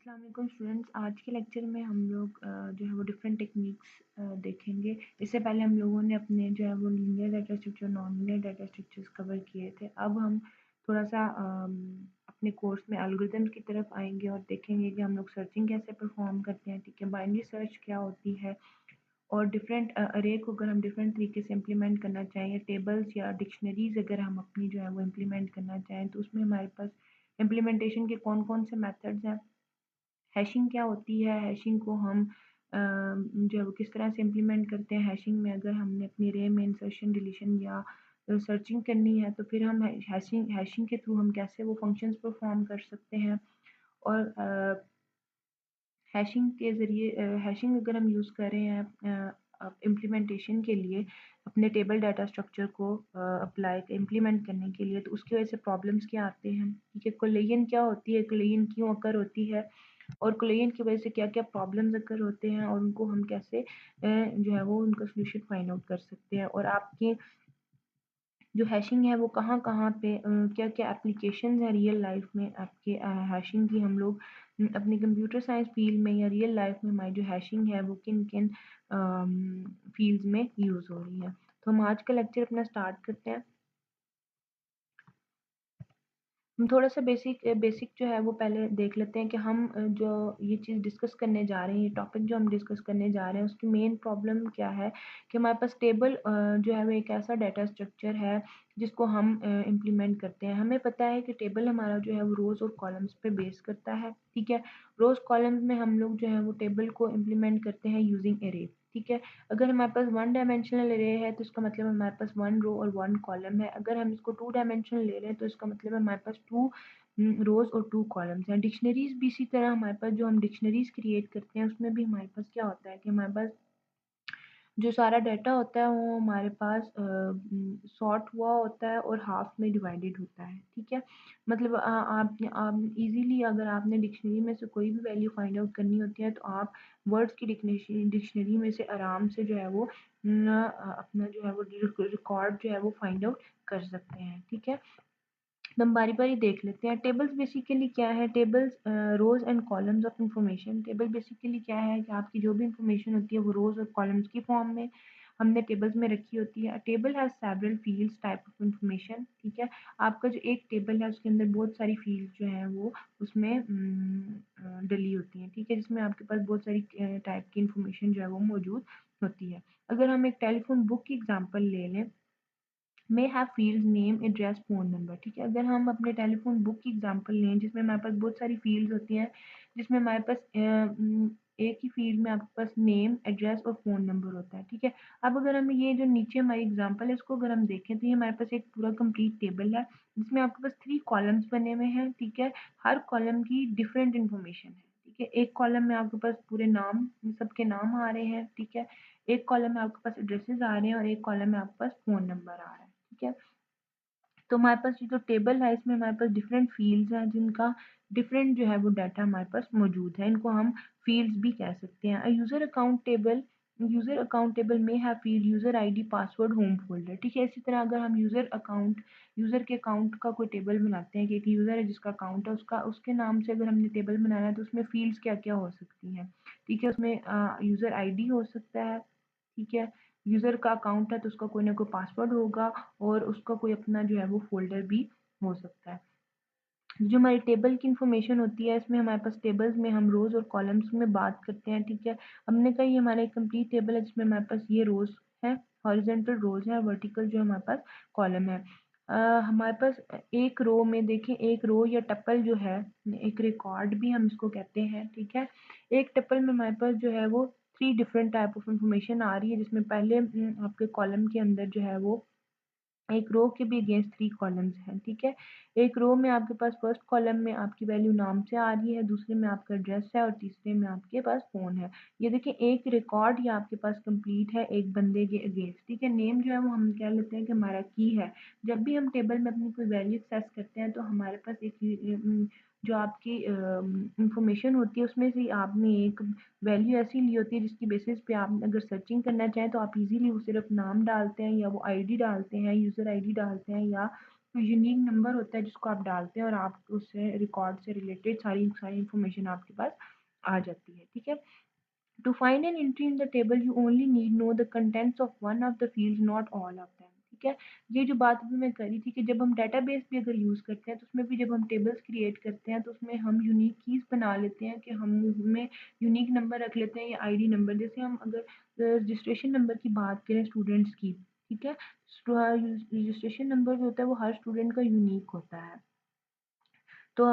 अस्सलाम वालेकुम स्टूडेंट्स। आज के लेक्चर में हम लोग जो है वो डिफरेंट टेक्निक्स देखेंगे। इससे पहले हम लोगों ने अपने जो है वो linear data structure, non linear data structures cover किए थे। अब हम थोड़ा सा अपने कोर्स में एल्गोरिथम्स की तरफ आएंगे और देखेंगे कि हम लोग सर्चिंग कैसे परफॉर्म करते हैं। ठीक है, बाइनरी सर्च क्या होती है और डिफरेंट अरे को अगर हम डिफरेंट तरीके से इम्प्लीमेंट करना चाहें, टेबल्स या डिक्शनरीज अगर हम अपनी जो है वो इम्प्लीमेंट करना चाहें, तो उसमें हमारे पास इम्प्लीमेंटेशन के कौन कौन से मेथड्स हैं। हैशिंग क्या होती है, हैशिंग को हम जो है वो किस तरह से इम्प्लीमेंट करते हैं। हैशिंग में अगर हमने अपनी रे में इंसर्शन, डिलीशन या सर्चिंग करनी है तो फिर हम हैशिंग हैशिंग के थ्रू हम कैसे वो फंक्शंस परफॉर्म कर सकते हैं। और हैशिंग के ज़रिए हैशिंग अगर हम यूज़ कर रहे हैं इम्प्लीमेंटेशन के लिए, अपने टेबल डाटा स्ट्रक्चर को अप्लाई इम्प्लीमेंट करने के लिए, तो उसकी वजह से प्रॉब्लम्स क्या आते हैं। ठीक है, कोलेजन क्या होती है, कोलेजन क्यों अकर होती है और कोलेजन की वजह से क्या-क्या प्रॉब्लम्स अकर होते हैं और उनको हम कैसे जो है वो उनका सॉल्यूशन फाइंड आउट कर सकते हैं। और आपके जो हैशिंग है वो कहाँ-कहाँ पे क्या-क्या एप्लीकेशंस हैं रियल लाइफ में आपके हैशिंग की। हम लोग अपनी कंप्यूटर साइंस फील्ड में या रियल लाइफ में हमारी जो हैशिंग है वो किन-किन फील्ड्स में यूज़ हो रही है। तो हम आज का लेक्चर अपना स्टार्ट करते हैं। हम थोड़ा-सा बेसिक जो है वो पहले देख लेते हैं कि हम जो ये चीज़ डिस्कस करने जा रहे हैं, ये टॉपिक जो हम डिस्कस करने जा रहे हैं, उसकी मेन प्रॉब्लम क्या है कि हमारे पास टेबल जो है वो एक ऐसा डाटा स्ट्रक्चर है जिसको हम इम्प्लीमेंट करते हैं। हमें पता है कि टेबल हमारा जो है वो रोज़ और कॉलम्स पे बेस करता है, ठीक है? रोज़ कॉलम्स में हम लोग जो है वो टेबल को इम्प्लीमेंट करते हैं यूज़िंग अरे, ठीक है? अगर हमारे पास वन डायमेंशनल अरे है तो इसका मतलब हमारे पास 1 रो और 1 कॉलम है। अगर हम इसको 2 डायमेंशनल ले रहे हैं तो इसका मतलब हमारे पास 2 रोज़ और 2 कॉलम्स हैं। डिक्शनरीज़ भी इसी तरह हमारे पास जो हम डिक्शनरीज़ क्रिएट करते हैं उसमें भी हमारे पास क्या होता है कि हमारे पास जो सारा डाटा होता है वो हमारे पास सॉर्ट हुआ होता है और हाफ में डिवाइडेड होता है, ठीक है? मतलब आप इज़िली अगर आपने डिक्शनरी में से कोई भी वैल्यू फाइंड आउट करनी होती है तो आप वर्ड्स की डिक्शनरी में से आराम से जो है वो अपना जो है वो रिकॉर्ड जो है वो फाइंड आउट कर सकते हैं, ठीक है? तो हम बारी-बारी देख लेते हैं। टेबल्स बेसिकली क्या है? Tables rows and columns of information. Table basically क्या है कि आपकी जो भी इन्फॉर्मेशन होती है वो रोज़ और कॉलम्स की फॉर्म में हमने टेबल्स में रखी होती है। Table has several fields type of information, ठीक है? आपका जो एक टेबल है उसके अंदर बहुत सारी फील्ड्स जो हैं वो उसमें डली होती हैं, ठीक है? जिसमें आपके पास बहुत सारी टाइप की इन्फॉर्मेशन जो है वो मौजूद होती है। अगर हम एक टेलीफ़ोन बुक की एग्ज़ाम्पल ले लें, may have fields name, address, phone number, ठीक है? अगर हम अपने टेलीफ़ोन बुक की एग्ज़ाम्पल लें जिसमें हमारे पास बहुत सारी फील्ड्स होती हैं, जिसमें हमारे पास एक ही फील्ड में आपके पास नेम, एड्रेस और फ़ोन नंबर होता है, ठीक है? अब अगर हम ये जो नीचे हमारी एग्ज़ाम्पल है इसको अगर हम देखें तो ये हमारे पास एक पूरा कंप्लीट टेबल है जिसमें आपके पास 3 कॉलम्स बने हुए हैं, ठीक है? हर कॉलम की डिफरेंट इन्फॉर्मेशन है, ठीक है? एक कॉलम में आपके पास पूरे नाम, सबके नाम आ रहे हैं, ठीक है? एक कॉलम में आपके पास एड्रेसेस आ रहे हैं और एक कॉलम में आपके पास फ़ोन नंबर आ रहा है, ठीक है? तो हमारे पास ये जो टेबल है इसमें हमारे पास डिफरेंट फील्ड्स हैं जिनका डिफरेंट जो है वो डाटा हमारे पास मौजूद है। इनको हम फील्ड्स भी कह सकते हैं। यूज़र अकाउंट टेबल में है field user ID, password, home folder, ठीक है? इसी तरह अगर हम यूज़र के अकाउंट का कोई टेबल बनाते हैं कि एक यूज़र है जिसका अकाउंट है उसके नाम से अगर हमने टेबल बनाना है तो उसमें फील्ड्स क्या-क्या हो सकती हैं, ठीक है? उसमें यूज़र आईडी हो सकता है, ठीक है? यूज़र का अकाउंट है तो उसका कोई ना कोई पासवर्ड होगा और उसका कोई अपना जो है वो फ़ोल्डर भी हो सकता है। जो हमारी टेबल की इन्फॉर्मेशन होती है इसमें हमारे पास टेबल्स में हम रोज़ और कॉलम्स में बात करते हैं, ठीक है? हमने कहा ये हमारा एक कंप्लीट टेबल है जिसमें हमारे पास ये रोज़ हैं, हॉरिज़ॉन्टल रोज़ हैं और वर्टिकल जो हमारे पास कॉलम है। हमारे पास एक रो में देखें, एक रो या टपल जो है, एक रिकॉर्ड भी हम इसको कहते हैं, ठीक है? एक टपल में हमारे पास जो है वो 3 डिफरेंट टाइप ऑफ इन्फॉर्मेशन आ रही है जिसमें पहले आपके कॉलम के अंदर जो है वो एक रो के भी अगेंस्ट 3 कॉलम्स हैं, ठीक है? एक रो में आपके पास फर्स्ट कॉलम में आपकी वैल्यू नाम से आ रही है, दूसरे में आपका एड्रेस है और तीसरे में आपके पास फ़ोन है। ये देखिए एक रिकॉर्ड ये आपके पास कंप्लीट है एक बंदे के अगेंस्ट, ठीक है? नेम जो है वो हम कह लेते हैं कि हमारा की है। जब भी हम टेबल में अपनी कोई वैल्यू एक्सेस करते हैं तो हमारे पास जो आपकी इन्फॉर्मेशन होती है उसमें से आपने एक वैल्यू ऐसी ली होती है जिसकी बेसिस पे आप अगर सर्चिंग करना चाहें तो आप इजीली वो सिर्फ नाम डालते हैं या वो आईडी डालते हैं, यूज़र आईडी डालते हैं या तो यूनिक नंबर होता है जिसको आप डालते हैं और आप उससे रिकॉर्ड से रिलेटेड सारी सारी इन्फॉर्मेशन आपके पास आ जाती है, ठीक है। To find an entry in the table, you only need know the contents of one of the fields, not all of them. ठीक है, ये जो बात अभी मैं करी थी कि जब हम डेटाबेस भी अगर यूज़ करते हैं तो उसमें भी जब हम टेबल्स क्रिएट करते हैं तो उसमें हम यूनिक कीज़ बना लेते हैं कि हम उसमें यूनिक नंबर रख लेते हैं या आईडी नंबर। जैसे हम अगर रजिस्ट्रेशन नंबर की बात करें स्टूडेंट्स की, ठीक है, रजिस्ट्रेशन नंबर जो होता है वो हर स्टूडेंट का यूनिक होता है। तो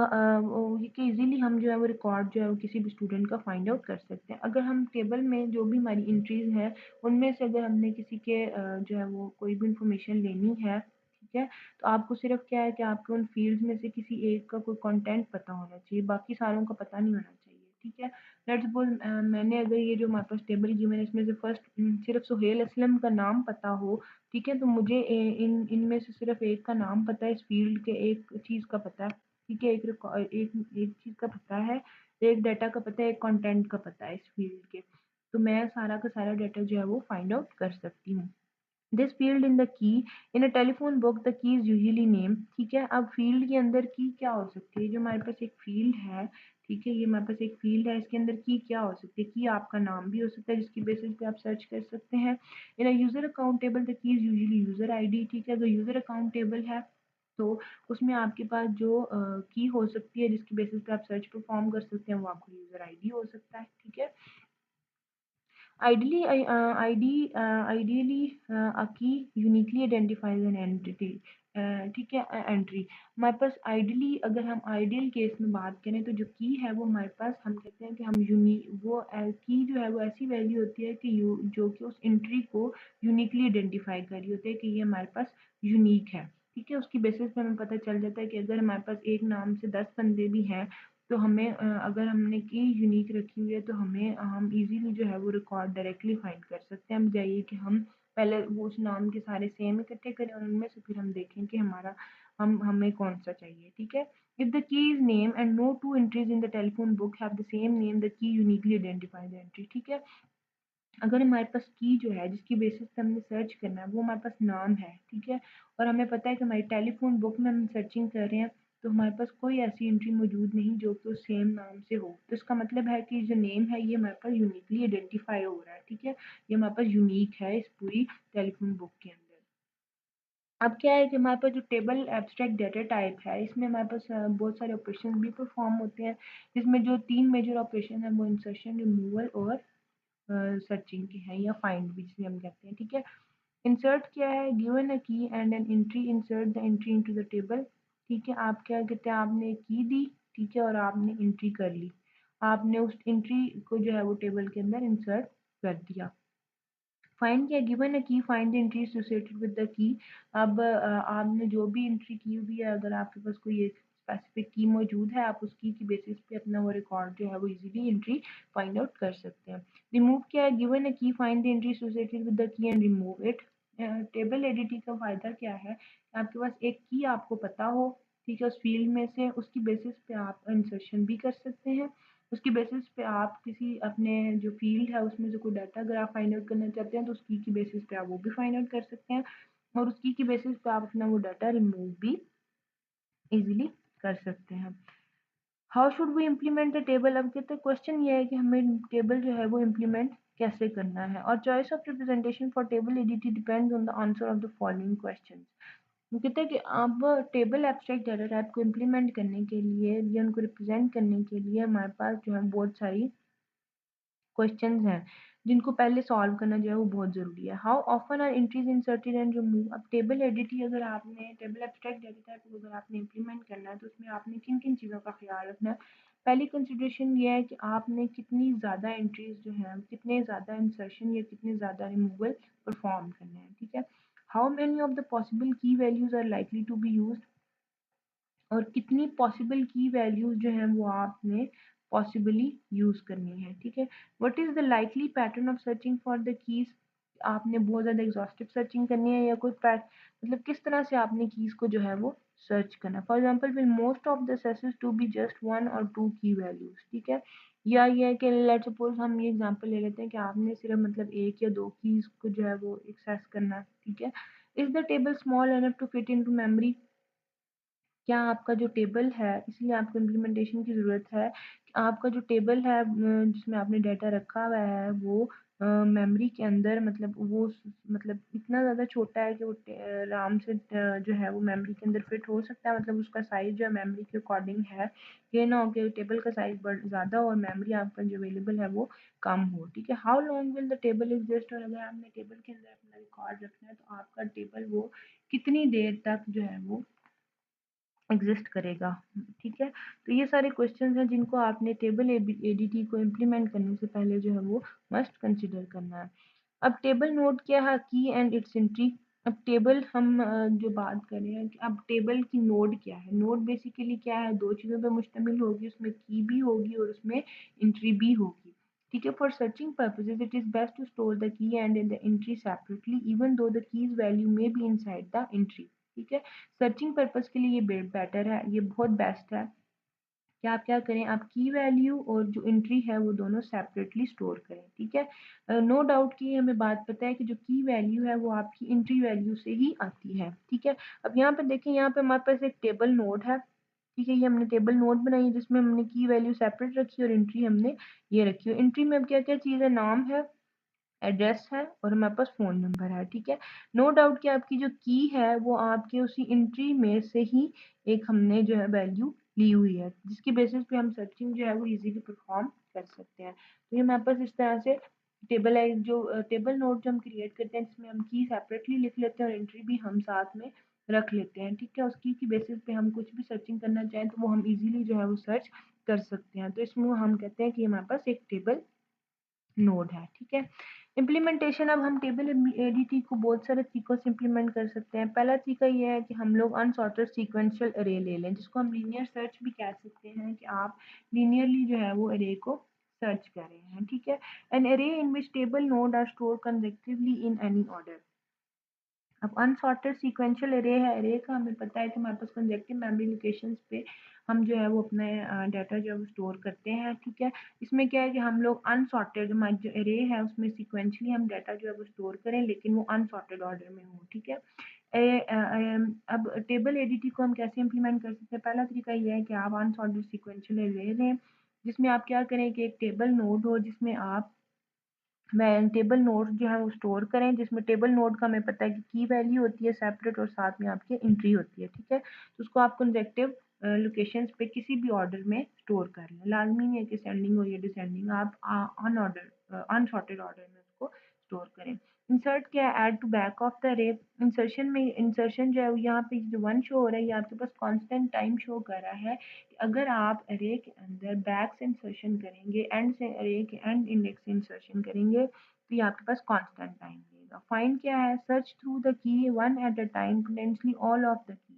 ये कि इज़िली हम जो है वो रिकॉर्ड जो है वो किसी भी स्टूडेंट का फाइंड आउट कर सकते हैं। अगर हम टेबल में जो भी हमारी एंट्रीज़ हैं, उनमें से अगर हमने किसी के जो है वो कोई भी इन्फॉर्मेशन लेनी है, ठीक है? तो आपको सिर्फ़ क्या है कि आपको उन फ़ील्ड्स में से किसी एक का कोई कंटेंट पता होना चाहिए, बाकी सारों का पता नहीं होना चाहिए, ठीक है? लेट्स सपोज़ मैंने अगर ये जो हमारे पास टेबल गिवन है इसमें से फर्स्ट सिर्फ़ सुहेल असलम का नाम पता हो, ठीक है? तो मुझे इनमें से सिर्फ़ एक का नाम पता है, इस फ़ील्ड के एक चीज़ का पता है। ठीक है, एक चीज़ का पता है, एक डाटा का पता है, एक कंटेंट का पता है इस फ़ील्ड के। तो मैं सारा का सारा डाटा जो है वो फाइंड आउट कर सकती हूँ। This field in the key in a telephone book the key is usually name, ठीक है। अब फ़ील्ड के अंदर की क्या हो सकती है? जो हमारे पास एक फ़ील्ड है, ठीक है, ये हमारे पास एक फ़ील्ड है, इसके अंदर की क्या हो सकती है? की आपका नाम भी हो सकता है जिसकी बेसिस पे आप सर्च कर सकते हैं। In a user account table the key is usually user ID, ठीक है। अगर यूज़र अकाउंट टेबल है तो उसमें आपके पास जो की हो सकती है जिसकी बेसिस पे आप सर्च परफॉर्म कर सकते हैं वो आपका यूज़र आईडी हो सकता है, ठीक है। Ideally, a key uniquely identifies an entity, ठीक है, एंट्री हमारे पास आइडियली अगर हम आइडियल केस में बात करें तो जो की है वो हमारे पास हम कहते हैं कि हम वो की जो है वो ऐसी वैल्यू होती है कि जो कि उस एंट्री को यूनिकली आइडेंटिफाई कर रही होती है कि ये हमारे पास यूनिक है, ठीक है। उसकी बेसिस पे हमें पता चल जाता है कि अगर हमारे पास एक नाम से 10 बंदे भी हैं तो हमें अगर हमने की यूनिक रखी हुई है तो हम इजीली जो है वो रिकॉर्ड डायरेक्टली फाइंड कर सकते हैं। हम जाइए कि हम पहले वो उस नाम के सारे सेम इकट्ठे करें और उनमें से फिर हम देखें कि हमें कौन सा चाहिए, ठीक है। If the key is name and no two entries in the telephone book have the same name the key uniquely identify the entry, ठीक है। अगर हमारे पास की जो है जिसकी बेसिस पे हमने सर्च करना है वो हमारे पास नाम है, ठीक है, और हमें पता है कि हमारी टेलीफोन बुक में हम सर्चिंग कर रहे हैं तो हमारे पास कोई ऐसी एंट्री मौजूद नहीं जो कि उस सेम नाम से हो, तो इसका मतलब है कि जो नेम है ये हमारे पास यूनिकली आइडेंटिफाई हो रहा है, ठीक है, ये हमारे पास यूनिक है इस पूरी टेलीफोन बुक के अंदर। अब क्या है कि हमारे पास जो टेबल एब्स्ट्रैक्ट डाटा टाइप है इसमें हमारे पास बहुत सारे ऑपरेशन भी परफॉर्म होते हैं, जिसमें जो 3 मेजर ऑपरेशन है वो इंसर्शन, रिमूवल और सर्चिंग की है या फाइंड भी जिसे हम कहते हैं, ठीक है। इंसर्ट क्या है? गिवन अ की and an entry, insert the entry into the table, ठीक है। आप क्या कहते हैं, आपने की दी, ठीक है, और आपने एंट्री कर ली, आपने उस एंट्री को जो है वो टेबल के अंदर इंसर्ट कर दिया। फाइंड क्या, गिवन अ की find the entry associated with the key. अब आपने जो भी एंट्री की हुई है अगर आपके पास कोई एक स्पेसिफिक की मौजूद है आप उस की बेसिस पे अपना वो रिकॉर्ड जो है वो इजीली एंट्री फाइंड आउट कर सकते हैं। रिमूव क्या है, गिवन अ की find the entry associated with the key and remove it. Table editing का फायदा क्या है, आपके पास एक की आपको पता हो, ठीक है, उस फील्ड में से उसकी बेसिस पे आप इंसर्शन भी कर सकते हैं, उसकी बेसिस पे आप किसी अपने जो फील्ड है उसमें से कोई डाटा अगर आप फाइंड आउट करना चाहते हैं तो उस की बेसिस पे आप वो भी फाइंड आउट कर सकते हैं और उस की बेसिस पे आप अपना वो डाटा रिमूव भी इजीली कर सकते हैं। How should we implement the table, अब कहते हैं क्वेश्चन ये है कि हमें टेबल जो है वो इम्प्लीमेंट कैसे करना है, और choice of representation for table ADT depends on the answer of the following question. वो कहते हैं कि अब टेबल एब्स्ट्रैक्ट डाटा टाइप को इम्प्लीमेंट करने के लिए या उनको रिप्रेजेंट करने के लिए हमारे पास जो है बहुत सारी क्वेश्चंस हैं जिनको पहले सॉल्व करना जो है वो बहुत ज़रूरी है। How often are entries inserted and remove, अब टेबल एडिटी अगर आपने टेबल एब्स्ट्रैक्ट डाटा टाइप को अगर आपने इम्प्लीमेंट करना है तो उसमें आपने किन किन चीज़ों का ख्याल रखना है। पहली कंसिडरेशन ये है कि आपने कितनी ज़्यादा एंट्रीज जो हैं कितने ज़्यादा इंसर्शन या कितने ज़्यादा रिमूवल परफॉर्म करने हैं, ठीक है। How many of the possible key values are likely to be use, और कितनी पॉसिबल की वैल्यूज जो हैं वो आपने पॉसिबली यूज करनी है, ठीक है। What is the likely pattern of searching for the keys, आपने बहुत ज़्यादा एग्जॉस्टिव सर्चिंग करनी है या कोई मतलब किस तरह से आपने कीज को जो है वो सर्च करना है। For example will most of the accesses to be just one और टू की वैल्यूज, ठीक है, या ये है कि लेट्स सपोज हम ये एग्जांपल ले लेते हैं कि आपने सिर्फ मतलब एक या दो कीज को जो है वो एक्सेस करना है, ठीक है। Is the table small enough to fit into memory, क्या आपका जो टेबल है, इसलिए आपको इम्प्लीमेंटेशन की ज़रूरत है कि आपका जो टेबल है जिसमें आपने डाटा रखा हुआ है वो मेमोरी के अंदर मतलब वो मतलब इतना ज़्यादा छोटा है कि वो आराम से जो है वो मेमोरी के अंदर फिट हो सकता है, मतलब उसका साइज़ जो है मेमोरी के अकॉर्डिंग है। ये ना हो कि टेबल का साइज़ ज़्यादा हो और मेमोरी आपका जो अवेलेबल है वो कम हो, ठीक है। How long will the table exist, और अगर आपने टेबल के अंदर अपना रिकॉर्ड रखना है तो आपका टेबल वो कितनी देर तक जो है वो एग्जिस्ट करेगा, ठीक है। तो ये सारे क्वेश्चंस हैं जिनको आपने टेबल एडीटी को इम्प्लीमेंट करने से पहले जो है वो मस्ट कंसिडर करना है। अब टेबल नोड क्या है, की एंड इट्स एंट्री। अब टेबल हम जो बात कर रहे हैं कि अब टेबल की नोड क्या है। नोड बेसिकली क्या है, दो चीज़ों पर मुश्तमिल होगी, उसमें की भी होगी और उसमें एंट्री भी होगी, ठीक है। For searching purposes it is best to store the key and in the entry separately even though the key's value may be inside the entry, ठीक है। सर्चिंग पर्पस के लिए ये बेटर है, ये बहुत बेस्ट है कि आप क्या करें, आप की वैल्यू और जो एंट्री है वो दोनों सेपरेटली स्टोर करें, ठीक है। नो डाउट कि हमें बात पता है कि जो की वैल्यू है वो आपकी एंट्री वैल्यू से ही आती है, ठीक है। अब यहाँ पे देखें, यहाँ पे हमारे पास एक टेबल नोड है, ठीक है। ये हमने टेबल नोड बनाई है जिसमें हमने की वैल्यू सेपरेट रखी और एंट्री हमने ये रखी है। एंट्री में अब क्या क्या चीज़ है, नाम है, एड्रेस है और हमारे पास फ़ोन नंबर है, ठीक है। नो डाउट कि आपकी जो की है वो आपके उसी एंट्री में से ही एक हमने जो है वैल्यू ली हुई है, जिसकी बेसिस पे हम सर्चिंग जो है वो इजीली परफॉर्म कर सकते हैं। तो ये हमारे पास इस तरह से टेबल है, जो टेबल नोड जो हम क्रिएट करते हैं जिसमें हम की सेपरेटली लिख लेते हैं और एंट्री भी हम साथ में रख लेते हैं, ठीक है। उस की बेसिस पे हम कुछ भी सर्चिंग करना चाहें तो वो हम इजीली जो है वो सर्च कर सकते हैं। तो इसमें हम कहते हैं कि हमारे पास एक टेबल नोड है, ठीक है। इम्प्लीमेंटेशन, अब हम टेबल एडीटी को बहुत सारे तरीकों से इम्प्लीमेंट कर सकते हैं। पहला तरीका ये है कि हम लोग अनसॉर्टेड सीक्वेंशियल अरे ले लें, जिसको हम लीनियर सर्च भी कह सकते हैं, कि आप लीनियरली जो है वो अरे को सर्च कर रहे हैं, ठीक है। An array in which table node are store consecutively in any order. अब अनसॉर्टेड सीक्वेंशियल अरे है, अरे का हमें पता है कि हमारे पास कंजेक्टिव मेमोरी लोकेशंस पे हम जो है वो अपना डाटा जो है वो स्टोर करते हैं, ठीक है। इसमें क्या है कि हम लोग अनसॉर्टेड, हमारी जो अरे है उसमें सीक्वेंशली हम डाटा जो है वो स्टोर करें, लेकिन वो अनसॉर्टेड ऑर्डर में हो, ठीक है। अब टेबल एडीटी को हम कैसे इंप्लीमेंट कर सकते हैं। पहला तरीका ये है कि आप अनसॉर्टेड सीक्वेंशियल अरे लें, जिसमें आप क्या करें कि एक टेबल नोड हो जिसमें आप टेबल नोड जो है वो स्टोर करें, जिसमें टेबल नोड का हमें पता है कि की वैल्यू होती है सेपरेट और साथ में आपकी एंट्री होती है, ठीक है। तो उसको आप कंजेक्टिव लोकेशंस पे किसी भी ऑर्डर में स्टोर कर लें, लाजमी नहीं है कि सेंडिंग हो या डिसेंडिंग, आप अनसॉर्टेड ऑर्डर में उसको स्टोर करें। इंसर्ट क्या है, add to back of the array. Insertion में, इंसर्शन जो है यहाँ पे जो वन शो हो रहा है ये आपके पास कांस्टेंट टाइम शो कर रहा है कि अगर आप अरे के अंदर बैक से इंसर्शन करेंगे, एंड से अरे के एंड इंडेक्स से इंसर्शन करेंगे तो ये आपके पास कांस्टेंट टाइम देगा। फाइंड क्या है, search through the key one at a time potentially all of the key.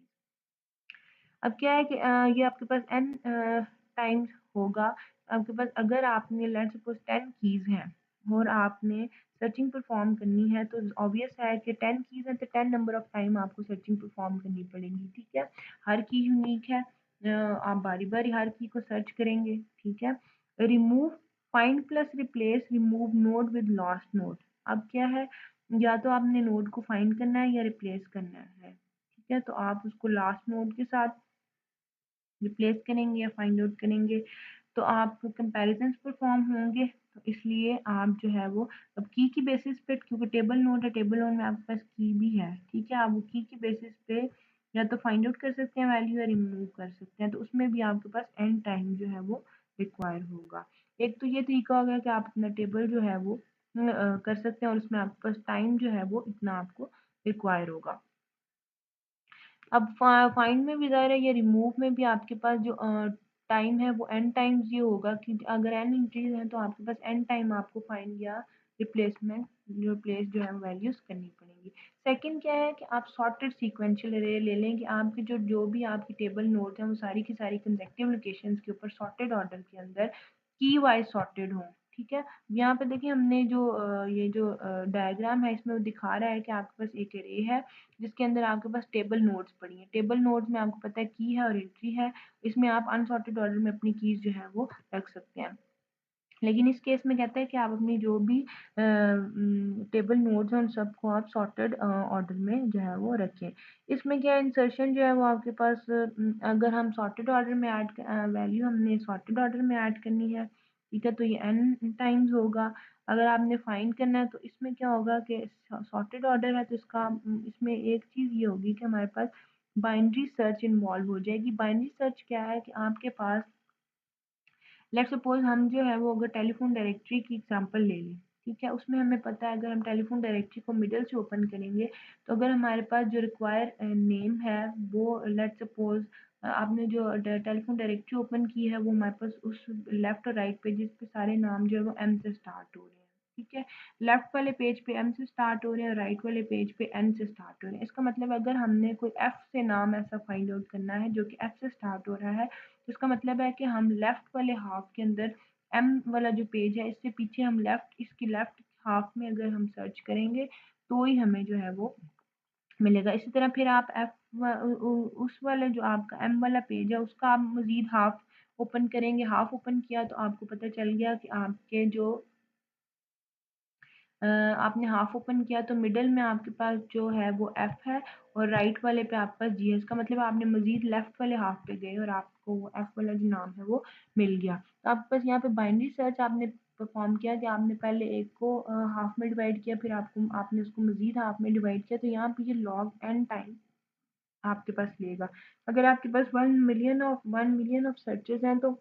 अब क्या है कि ये आपके पास n टाइम्स होगा। आपके पास अगर आपने लेट्स सपोज 10 कीज़ हैं और आपने सर्चिंग परफॉर्म करनी है तो ऑब्वियस है कि 10 कीज़ हैं तो 10 नंबर ऑफ टाइम आपको सर्चिंग परफॉर्म करनी पड़ेगी, ठीक है। हर की यूनिक है, आप बारी बारी हर की को सर्च करेंगे, ठीक है। Remove, find plus replace remove node with last node. अब क्या है, या तो आपने नोड को फाइंड करना है या रिप्लेस करना है, ठीक है। तो आप उसको लास्ट नोड के साथ रिप्लेस करेंगे या फाइंड आउट करेंगे तो आप कंपैरिजंस परफॉर्म होंगे, तो इसलिए आप जो है वो अब की बेसिस पे, क्योंकि टेबल नोड है, टेबल नोड में आपके पास की भी है, ठीक है। आप वो की बेसिस पे या तो फाइंड आउट कर सकते हैं वैल्यू या रिमूव कर सकते हैं, तो उसमें भी आपके पास एंड टाइम जो है वो रिक्वायर होगा। एक तो ये तरीका हो गया कि आप अपना टेबल जो है वो कर सकते हैं और उसमें आपके पास टाइम जो है वो इतना आपको रिक्वायर होगा। अब फाइंड में भी ज़ाहिर है या रिमूव में भी आपके पास जो टाइम है वो एन टाइम्स ये होगा कि अगर एन एंट्रीज हैं तो आपके पास एन टाइम आपको फाइंड या रिप्लेसमेंट रिप्लेस जो है वैल्यूज करनी पड़ेंगी। सेकंड क्या है कि आप सॉर्टेड सीक्वेंशियल अरे ले लें कि आपके जो भी आपकी टेबल नोट हैं वो सारी की सारी कंसेक्टिव लोकेशंस के ऊपर सॉर्टेड ऑर्डर के अंदर की वाइज सॉर्टेड हों, ठीक है। यहाँ पे देखिए हमने जो ये जो डायग्राम है इसमें वो दिखा रहा है कि आपके पास एक अरे है जिसके अंदर आपके पास टेबल नोड्स पड़ी हैं। टेबल नोड्स में आपको पता है की है और एंट्री है, इसमें आप अनसॉर्टेड ऑर्डर में अपनी कीज जो है वो रख सकते हैं। लेकिन इस केस में कहता है कि आप अपनी जो भी टेबल नोड्स हैं उन सबको आप सॉर्टेड ऑर्डर में जो है वो रखें। इसमें क्या है, इंसर्शन जो है वो आपके पास अगर हम सॉर्टेड ऑर्डर में ऐड वैल्यू हमने सॉर्टेड ऑर्डर में ऐड करनी है, ठीक है, तो ये n टाइम्स होगा। अगर आपने फाइंड करना है तो इसमें क्या होगा कि सॉर्टेड ऑर्डर है तो इसका इसमें एक चीज़ ये होगी कि हमारे पास बाइनरी सर्च इन्वॉल्व हो जाएगी। बाइनरी सर्च क्या है कि आपके पास लेट्स सपोज हम जो है वो अगर टेलीफोन डायरेक्टरी की एग्जांपल ले लें, ठीक है, उसमें हमें पता है अगर हम टेलीफोन डायरेक्टरी को मिडल से ओपन करेंगे तो अगर हमारे पास जो रिक्वायर नेम है वो लेट्स सपोज आपने जो टेलीफोन डायरेक्टरी ओपन की है वो हमारे पास उस लेफ्ट और राइट पेजेस पे सारे नाम जो है वो एम से स्टार्ट हो रहे हैं, ठीक है, लेफ्ट वाले पेज पे एम से स्टार्ट हो रहे हैं, राइट वाले पेज पे एन से स्टार्ट हो रहे हैं। इसका मतलब अगर हमने कोई एफ से नाम ऐसा फाइंड आउट करना है जो कि एफ से स्टार्ट हो रहा है तो इसका मतलब है कि हम लेफ्ट वाले हाफ के अंदर एम वाला जो पेज है इससे पीछे हम लेफ्ट इसकी लेफ्ट हाफ में अगर हम सर्च करेंगे तो ही हमें जो है वो मिलेगा। इसी तरह फिर आप उस वाले जो आपका एम वाला पेज है उसका आप मजीद हाफ ओपन करेंगे, हाफ ओपन किया तो आपको पता चल गया कि आपके जो आपने हाफ ओपन किया तो मिडल में आपके पास जो है वो एफ है और राइट वाले पे आपके पास जी है। इसका मतलब आपने मजीद लेफ्ट वाले हाफ पे गए और आपको वो एफ वाला जो नाम है वो मिल गया। तो आपके पास यहाँ पे बाइनरी सर्च आपने परफॉर्म किया कि आपने पहले एक को हाफ में डिवाइड किया, फिर आपको आपने उसको मजीद हाफ में डिवाइड किया, तो यहाँ पे ये लॉग एन टाइम आपके पास लेगा। अगर आपके पास 1 मिलियन ऑफ सर्चेज हैं तो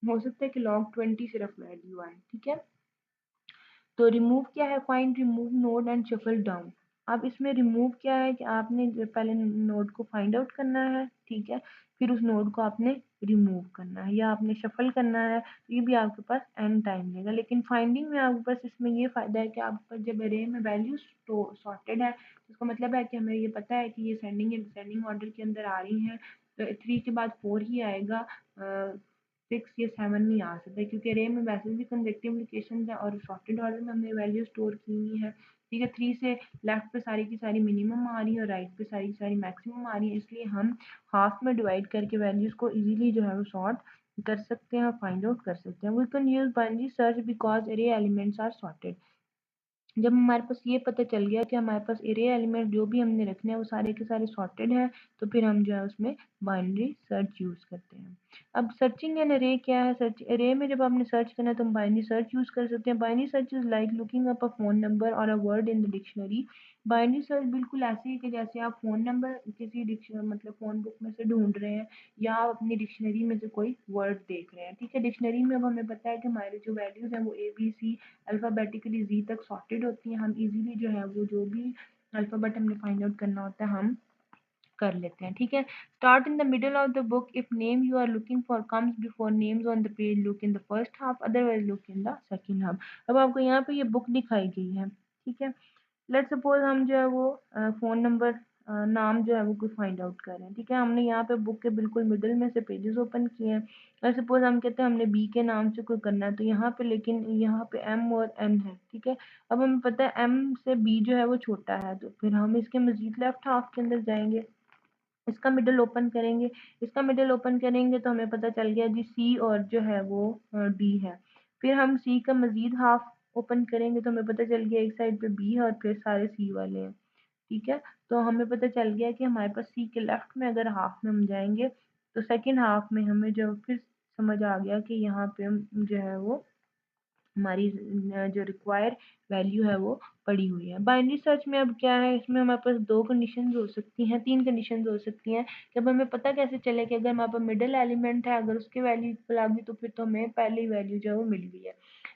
हो सकता है कि लॉग 20 सिर्फ वैल्यू आए, ठीक है। तो रिमूव क्या है, find remove node and shuffle down. अब इसमें रिमूव क्या है कि आपने जो पहले नोड को फाइंड आउट करना है, ठीक है, फिर उस नोड को आपने रिमूव करना है या आपने शफल करना है, ये भी आपके पास एन टाइम लेगा। लेकिन फाइंडिंग में आपके पास इसमें ये फ़ायदा है कि आपके पास जब अरे में वैल्यूज सॉर्टेड है तो इसका मतलब है कि हमें ये पता है कि ये सेंडिंग ऑर्डर के अंदर आ रही हैं, तो 3 के बाद 4 ही आएगा, 6 या 7 नहीं आ सकता क्योंकि अरे में वैसे भी कंसेक्टिव लोकेशन है और सॉर्टेड ऑर्डर में हमने वैल्यू स्टोर की हुई है, ठीक है। 3 से लेफ्ट पे सारी की सारी मिनिमम आ रही है और राइट पे सारी की सारी मैक्सिमम आ रही है, इसलिए हम हाफ में डिवाइड करके वैल्यूज को इजीली जो है वो सॉर्ट कर सकते हैं और फाइंड आउट कर सकते हैं। We can use binary search because array elements are sorted. जब हमारे पास ये पता चल गया कि हमारे पास एरे एलिमेंट जो भी हमने रखने हैं वो सारे के सारे सॉर्टेड हैं, तो फिर हम जो है उसमें बाइनरी सर्च यूज़ करते हैं। अब सर्चिंग एन अरे क्या है, सर्च अरे में जब आपने सर्च करना है तो हम बाइनरी सर्च यूज़ कर सकते हैं। Binary search is like looking up a phone number or a word in the dictionary. Binary search बिल्कुल ऐसे ही कि जैसे आप फ़ोन नंबर किसी डिक्शनरी मतलब फ़ोन बुक में से ढूंढ रहे हैं या आप अपनी डिक्शनरी में से कोई वर्ड देख रहे हैं, ठीक है। डिक्शनरी में अब हमें पता है कि हमारे जो वैल्यूज़ हैं वो ABC अल्फ़ाबेटिकली जी तक सॉर्टेड होती हैं। हम इजीली जो है वो जो भी अल्फ़ाबेट हमने फाइंड आउट करना होता है हम कर लेते हैं, ठीक है। Start in the middle of the book if name you are looking for comes before names on the page, look in the first half otherwise look in the second half. अब आपको यहाँ पे ये बुक दिखाई गई है, ठीक है। लेट्स सपोज हम जो है वो फ़ोन नंबर नाम जो है वो कोई फाइंड आउट कर रहे हैं, ठीक है। हमने यहाँ पे बुक के बिल्कुल मिडिल में से पेजेस ओपन किए हैं। लेट्स सपोज हम कहते हैं हमने बी के नाम से कोई करना है तो यहाँ पे लेकिन यहाँ पे एम और एन है, ठीक है। अब हमें पता है एम से बी जो है वो छोटा है तो फिर हम इसके मजीद लेफ्ट हाफ के अंदर जाएंगे, इसका मिडल ओपन करेंगे। इसका मिडल ओपन करेंगे तो हमें पता चल गया जी सी और जो है वो डी है। फिर हम सी का मजीद हाफ ओपन करेंगे तो हमें पता चल गया एक साइड पे बी है और फिर सारे सी वाले हैं, ठीक है। तो हमें पता चल गया कि हमारे पास सी के लेफ्ट में अगर हाफ में हम जाएंगे तो सेकेंड हाफ में हमें जो फिर समझ आ गया कि यहाँ पे हम जो है वो हमारी जो रिक्वायर वैल्यू है वो पड़ी हुई है। बाइनरी सर्च में अब क्या है, इसमें हमारे पास 2 कंडीशंस हो सकती हैं, 3 कंडीशंस हो सकती हैं कि अब हमें पता कैसे चले कि अगर हमारे पास मिडल एलिमेंट है अगर उसकी वैल्यू इक्वल आ गई तो फिर तो हमें पहली वैल्यू जो है वो मिल गई है।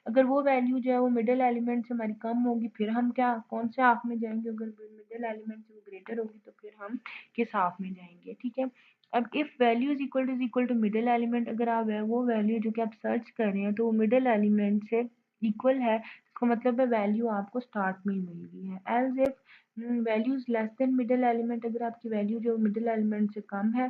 अगर वो वैल्यू जो है वो मिडल एलिमेंट से हमारी कम होगी फिर हम क्या कौन से हाफ में जाएंगे, अगर मिडल एलिमेंट से वो ग्रेटर होगी तो फिर हम किस हाफ में जाएंगे, ठीक है। अब if value is equal to middle element, अगर आप वो वैल्यू जो कि आप सर्च कर रहे हैं तो वो मिडल एलिमेंट से इक्वल है, इसका मतलब है वैल्यू आपको स्टार्ट में ही मिल गई है। As if value is less than middle element, अगर आपकी वैल्यू जो मिडल एलिमेंट से कम है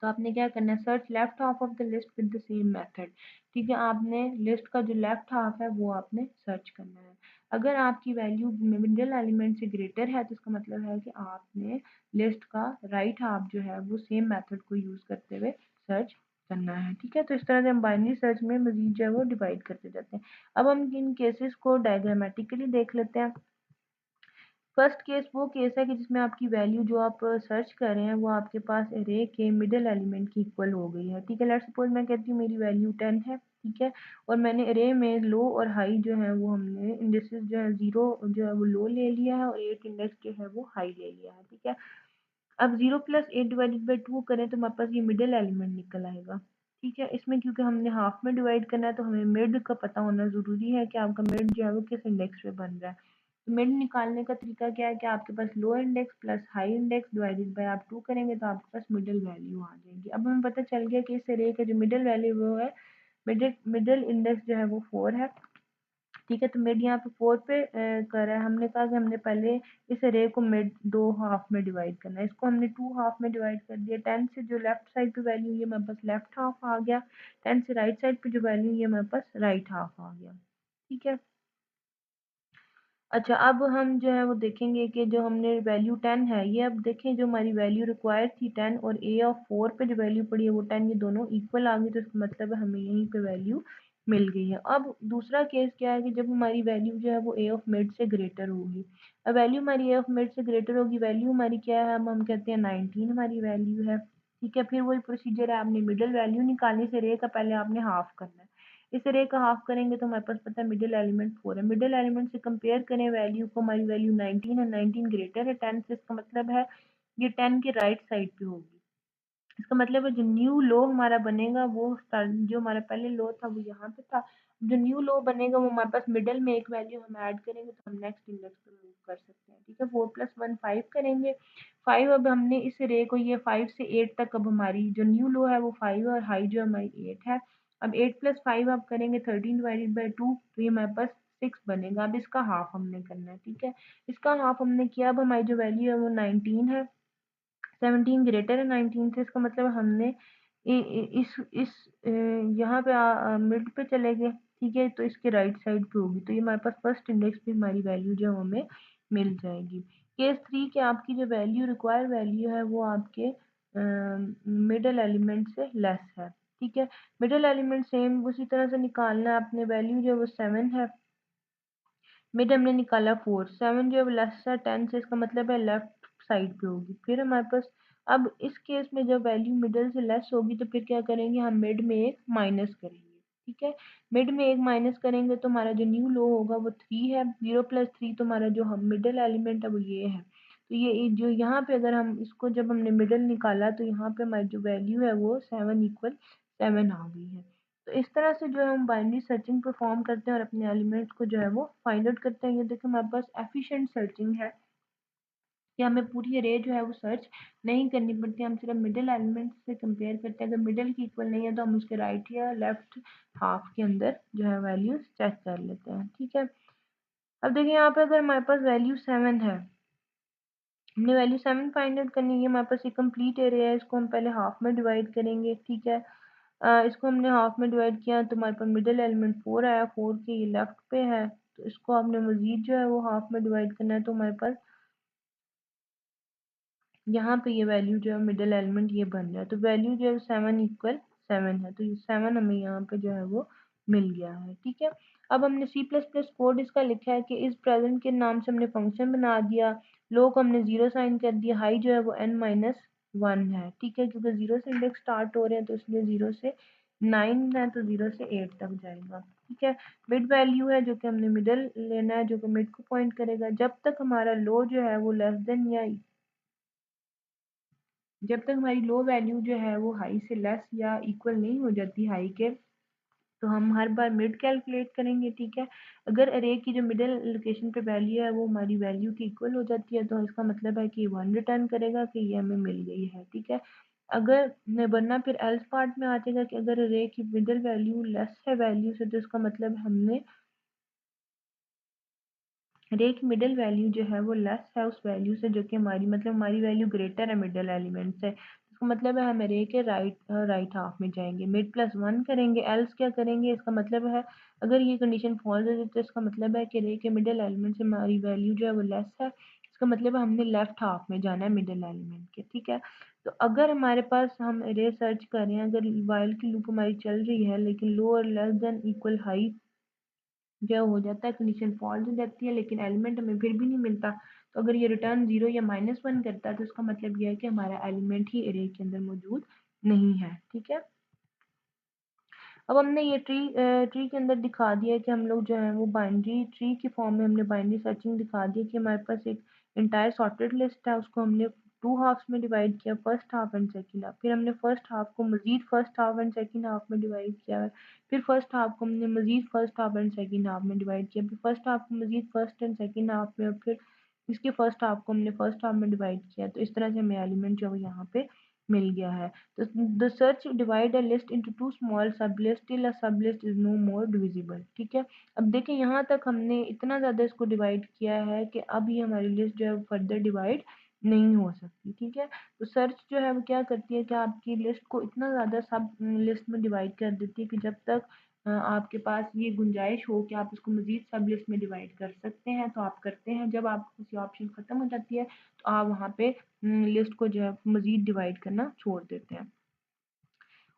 तो आपने क्या करना है, search left half of the list with the same method, ठीक है। आपने लिस्ट का जो लेफ्ट हाफ है वो आपने सर्च करना है। अगर आपकी वैल्यू मिडल एलिमेंट से ग्रेटर है तो इसका मतलब है कि आपने लिस्ट का राइट हाफ जो है वो सेम मेथड को यूज करते हुए सर्च करना है, ठीक है। तो इस तरह से हम बाइनरी सर्च में मजीद जो है वो डिवाइड करते जाते हैं। अब हम इन केसेस को डायग्रामेटिकली देख लेते हैं। फर्स्ट केस वो केस है कि जिसमें आपकी वैल्यू जो आप सर्च कर रहे हैं वो आपके पास एरे के मिडिल एलिमेंट की इक्वल हो गई है, ठीक है। लेट्स सपोज मैं कहती हूँ मेरी वैल्यू 10 है, ठीक है, और मैंने एरे में लो और हाई जो है वो हमने इंडेक्सेस जो है 0 जो है वो लो ले लिया है और 8 इंडेक्स जो है वो हाई ले लिया है, ठीक है। अब 0 प्लस 8 डिवाइडेड बाई 2 करें तो हमारे पास ये मिडिल एलिमेंट निकल आएगा, ठीक है। इसमें क्योंकि हमने हाफ में डिवाइड करना है तो हमें मिड का पता होना ज़रूरी है कि आपका मिड जो है वो किस इंडेक्स पे बन रहा है। तो मिड निकालने का तरीका क्या है कि आपके पास low index plus high index divided by आप 2 करेंगे तो आपके पास मिडिल वैल्यू आ जाएगी। अब हमें पता चल गया कि इस एरे का जो मिडिल वैल्यू वो है, मिडिल मिडिल इंडेक्स जो है वो 4 है, ठीक है। तो मिड यहाँ पे 4 पे कर रहा है। हमने कहा कि हमने पहले इस अरे को मिड 2 हाफ में डिवाइड करना है। इसको हमने 2 हाफ में डिवाइड कर दिया। 10 से जो लेफ्ट साइड पे वैल्यू ये मेरे पास लेफ्ट हाफ आ गया, 10 से राइट साइड पे जो वैल्यू ये मेरे पास राइट हाफ आ गया, ठीक है। अच्छा, अब हम जो है वो देखेंगे कि जो हमने वैल्यू 10 है, ये अब देखें जो हमारी वैल्यू रिक्वायर्ड थी 10 और ए ऑफ 4 पे जो वैल्यू पड़ी है वो 10, ये दोनों इक्वल आ गई, तो इसका मतलब है हमें यहीं पे वैल्यू मिल गई है। अब दूसरा केस क्या है कि जब हमारी वैल्यू जो है वो ए ऑफ मिड से ग्रेटर होगी। अब वैल्यू हमारी ए ऑफ मिड से ग्रेटर होगी, वैल्यू हमारी क्या है, अब हम कहते हैं 19 हमारी वैल्यू है, ठीक है। फिर वही प्रोसीजर है, आपने मिडिल वैल्यू निकालनी से रे का पहले आपने हाफ करना है। इस रे का हाफ करेंगे तो हमारे पास पता है मिडिल एलिमेंट 4 है। मिडिल एलिमेंट से कंपेयर करें वैल्यू को, हमारी वैल्यू 19 है, 19 ग्रेटर है 10 से, इसका मतलब है ये 10 के राइट साइड पे होगी। इसका मतलब है जो न्यू लो हमारा बनेगा वो जो हमारा पहले लो था वो यहाँ पे था, जो न्यू लो बनेगा वो हमारे पास मिडिल में एक वैल्यू हम ऐड करेंगे तो हम नेक्स्ट इंडेक्स पे मूव कर सकते हैं, ठीक है। 4 प्लस 1 5 करेंगे। 5 अब हमने इस रे को ये 5 से 8 तक, अब हमारी जो न्यू लो है वो 5 और हाई जो हमारी 8 है। अब 8 प्लस 5 आप करेंगे 13 डिवाइडेड बाई 2, तो ये हमारे पास 6 बनेगा। अब इसका हाफ हमने करना है, ठीक है। इसका हाफ हमने किया। अब हमारी जो वैल्यू है वो 19 है, 17 ग्रेटर है 19 से, इसका मतलब हमने इस यहाँ पे मिड पे चले गए, ठीक है। तो इसके राइट साइड पे होगी, तो ये हमारे पास फर्स्ट इंडेक्स पे हमारी वैल्यू जो हमें मिल जाएगी। केस 3 के आपकी जो वैल्यू रिक्वायर्ड वैल्यू है वो आपके मिडल एलिमेंट से लेस है, ठीक है। मिडल एलिमेंट सेम उसी तरह से निकालना है। आपने वैल्यू जो है वो 7 है, मिड हमने निकाला 4, 7 जो है लेस है 10 से, इसका मतलब है लेफ्ट साइड पे होगी। फिर हमारे पास अब इस केस में जब वैल्यू मिडल से लेस होगी तो फिर क्या करेंगे, हम मिड में एक माइनस करेंगे, ठीक है। मिड में एक माइनस करेंगे तो हमारा जो न्यू लो होगा वो 3 है, 0 प्लस 3 तो हमारा जो हम मिडल एलिमेंट है वो ये है। तो ये जो यहाँ पे अगर हम इसको जब हमने मिडल निकाला तो यहाँ पे हमारी जो वैल्यू है वो 7 इक्वल 7 आ गई है। तो इस तरह से जो है हम बाइनरी सर्चिंग परफॉर्म करते हैं और अपने एलिमेंट्स को जो है वो फाइंड आउट करते हैं। ये देखिए हमारे पास एफिशिएंट सर्चिंग है कि हमें पूरी अरे जो है वो सर्च नहीं करनी पड़ती, हम सिर्फ मिडिल एलिमेंट से कंपेयर करते हैं। अगर मिडिल की इक्वल नहीं है तो हम उसके राइट या लेफ्ट हाफ के अंदर जो है वैल्यूज चेक कर लेते हैं, ठीक है। अब देखिए यहाँ पे अगर हमारे पास वैल्यू 7 है, हमने वैल्यू 7 फाइंड आउट करनी है। हमारे पास ये कंप्लीट एरिया है, इसको हम पहले हाफ में डिवाइड करेंगे, ठीक है। इसको हमने हाफ में डिवाइड किया तो हमारे पास मिडिल एलिमेंट 4 आया, 4 के ये लेफ्ट पे है, तो इसको आपने मजीद जो है वो हाफ में डिवाइड करना है तो हमारे पास यहाँ पे ये वैल्यू जो है मिडिल एलिमेंट ये बन रहा है। तो वैल्यू जो है 7 इक्वल 7 है, तो ये 7 हमें यहाँ पे जो है वो मिल गया है, ठीक है। अब हमने सी प्लस प्लस कोड इसका लिखा है कि इस प्रेजेंट के नाम से हमने फंक्शन बना दिया, लो को हमने 0 साइन कर दिया, हाई जो है वो n माइनस 1 है, ठीक है। क्योंकि 0 से इंडेक्स स्टार्ट हो रहे हैं तो इसलिए 0 से 9 है तो 0 से 8 तक जाएगा, ठीक है। मिड वैल्यू है जो कि हमने मिडल लेना है, जो कि मिड को पॉइंट करेगा। जब तक हमारा लो जो है वो लेस देन या जब तक हमारी लो वैल्यू जो है वो हाई से लेस या इक्वल नहीं हो जाती हाई के, तो हम हर बार मिड कैलकुलेट करेंगे, ठीक है। अगर अरे की जो मिडिल लोकेशन पे वैल्यू है वो हमारी वैल्यू की इक्वल हो जाती है तो इसका मतलब है कि 1 रिटर्न करेगा कि ये हमें मिल गई है, ठीक है। अगर वरना फिर एल्स पार्ट में आ जाएगा कि अगर अरे की मिडिल वैल्यू लेस है वैल्यू से, तो इसका मतलब हमने रे की मिडिल वैल्यू जो है वो लेस है उस वैल्यू से जो कि हमारी मतलब हमारी वैल्यू ग्रेटर है मिडिल एलिमेंट से, इसका मतलब है हम रे के राइट हाफ में जाएंगे, मिड प्लस 1 करेंगे। एल्स क्या करेंगे, इसका मतलब है अगर ये कंडीशन फॉल्स है तो इसका मतलब है कि रे के मिडिल एलिमेंट से हमारी वैल्यू जो है वो लेस है, इसका मतलब है हमने लेफ्ट हाफ में जाना है मिडिल एलिमेंट के, ठीक है। तो अगर हमारे पास हम अरे सर्च कर रहे हैं, अगर व्हाइल की लूप हमारी चल रही है लेकिन लो और लेस देन इक्वल हाई जो हो जाता है, कंडीशन फॉल्स हो जाती है, लेकिन एलिमेंट हमें फिर भी नहीं मिलता। तो अगर ये रिटर्न 0 या -1 करता है तो इसका मतलब ये है कि हमारा एलिमेंट ही अरे के अंदर मौजूद नहीं है। ठीक है, अब हमने ये ट्री के अंदर दिखा दिया कि हम लोग जो है वो बाइनरी ट्री की फॉर्म में हमने बाइनरी सर्चिंग दिखा दी कि हमारे पास एक इंटायर सॉर्टेड लिस्ट है, उसको हमने टू हाफ्स में डिवाइड किया, first half and second half. फिर हमने फर्स्ट हाफ को मजीद first half and second half में डिवाइड किया है। फिर फर्स्ट हाफ को हमने मजीद first half and second half में डिवाइड किया, फिर फर्स्ट हाफ को मजीद फर्स्ट एंड सेकंड हाफ में, और फिर इसके फर्स्ट हाफ को हमने फर्स्ट हाफ में डिवाइड किया। तो इस तरह से हमें एलिमेंट जो है यहाँ पे मिल गया है। तो the search divide a list into two small sublists till a sublist is no more divisible। ठीक है, अब देखें यहाँ तक हमने इतना ज़्यादा इसको डिवाइड किया है कि अब ये हमारी लिस्ट जो है फर्दर डिवाइड नहीं हो सकती। ठीक है, तो सर्च जो है वो क्या करती है कि आपकी लिस्ट को इतना ज़्यादा सब लिस्ट में डिवाइड कर देती है कि जब तक आपके पास ये गुंजाइश हो कि आप इसको मजीद सब लिस्ट में डिवाइड कर सकते हैं तो आप करते हैं। जब आपकी ऑप्शन ख़त्म हो जाती है तो आप वहाँ पे लिस्ट को जो है मजीद डिवाइड करना छोड़ देते हैं।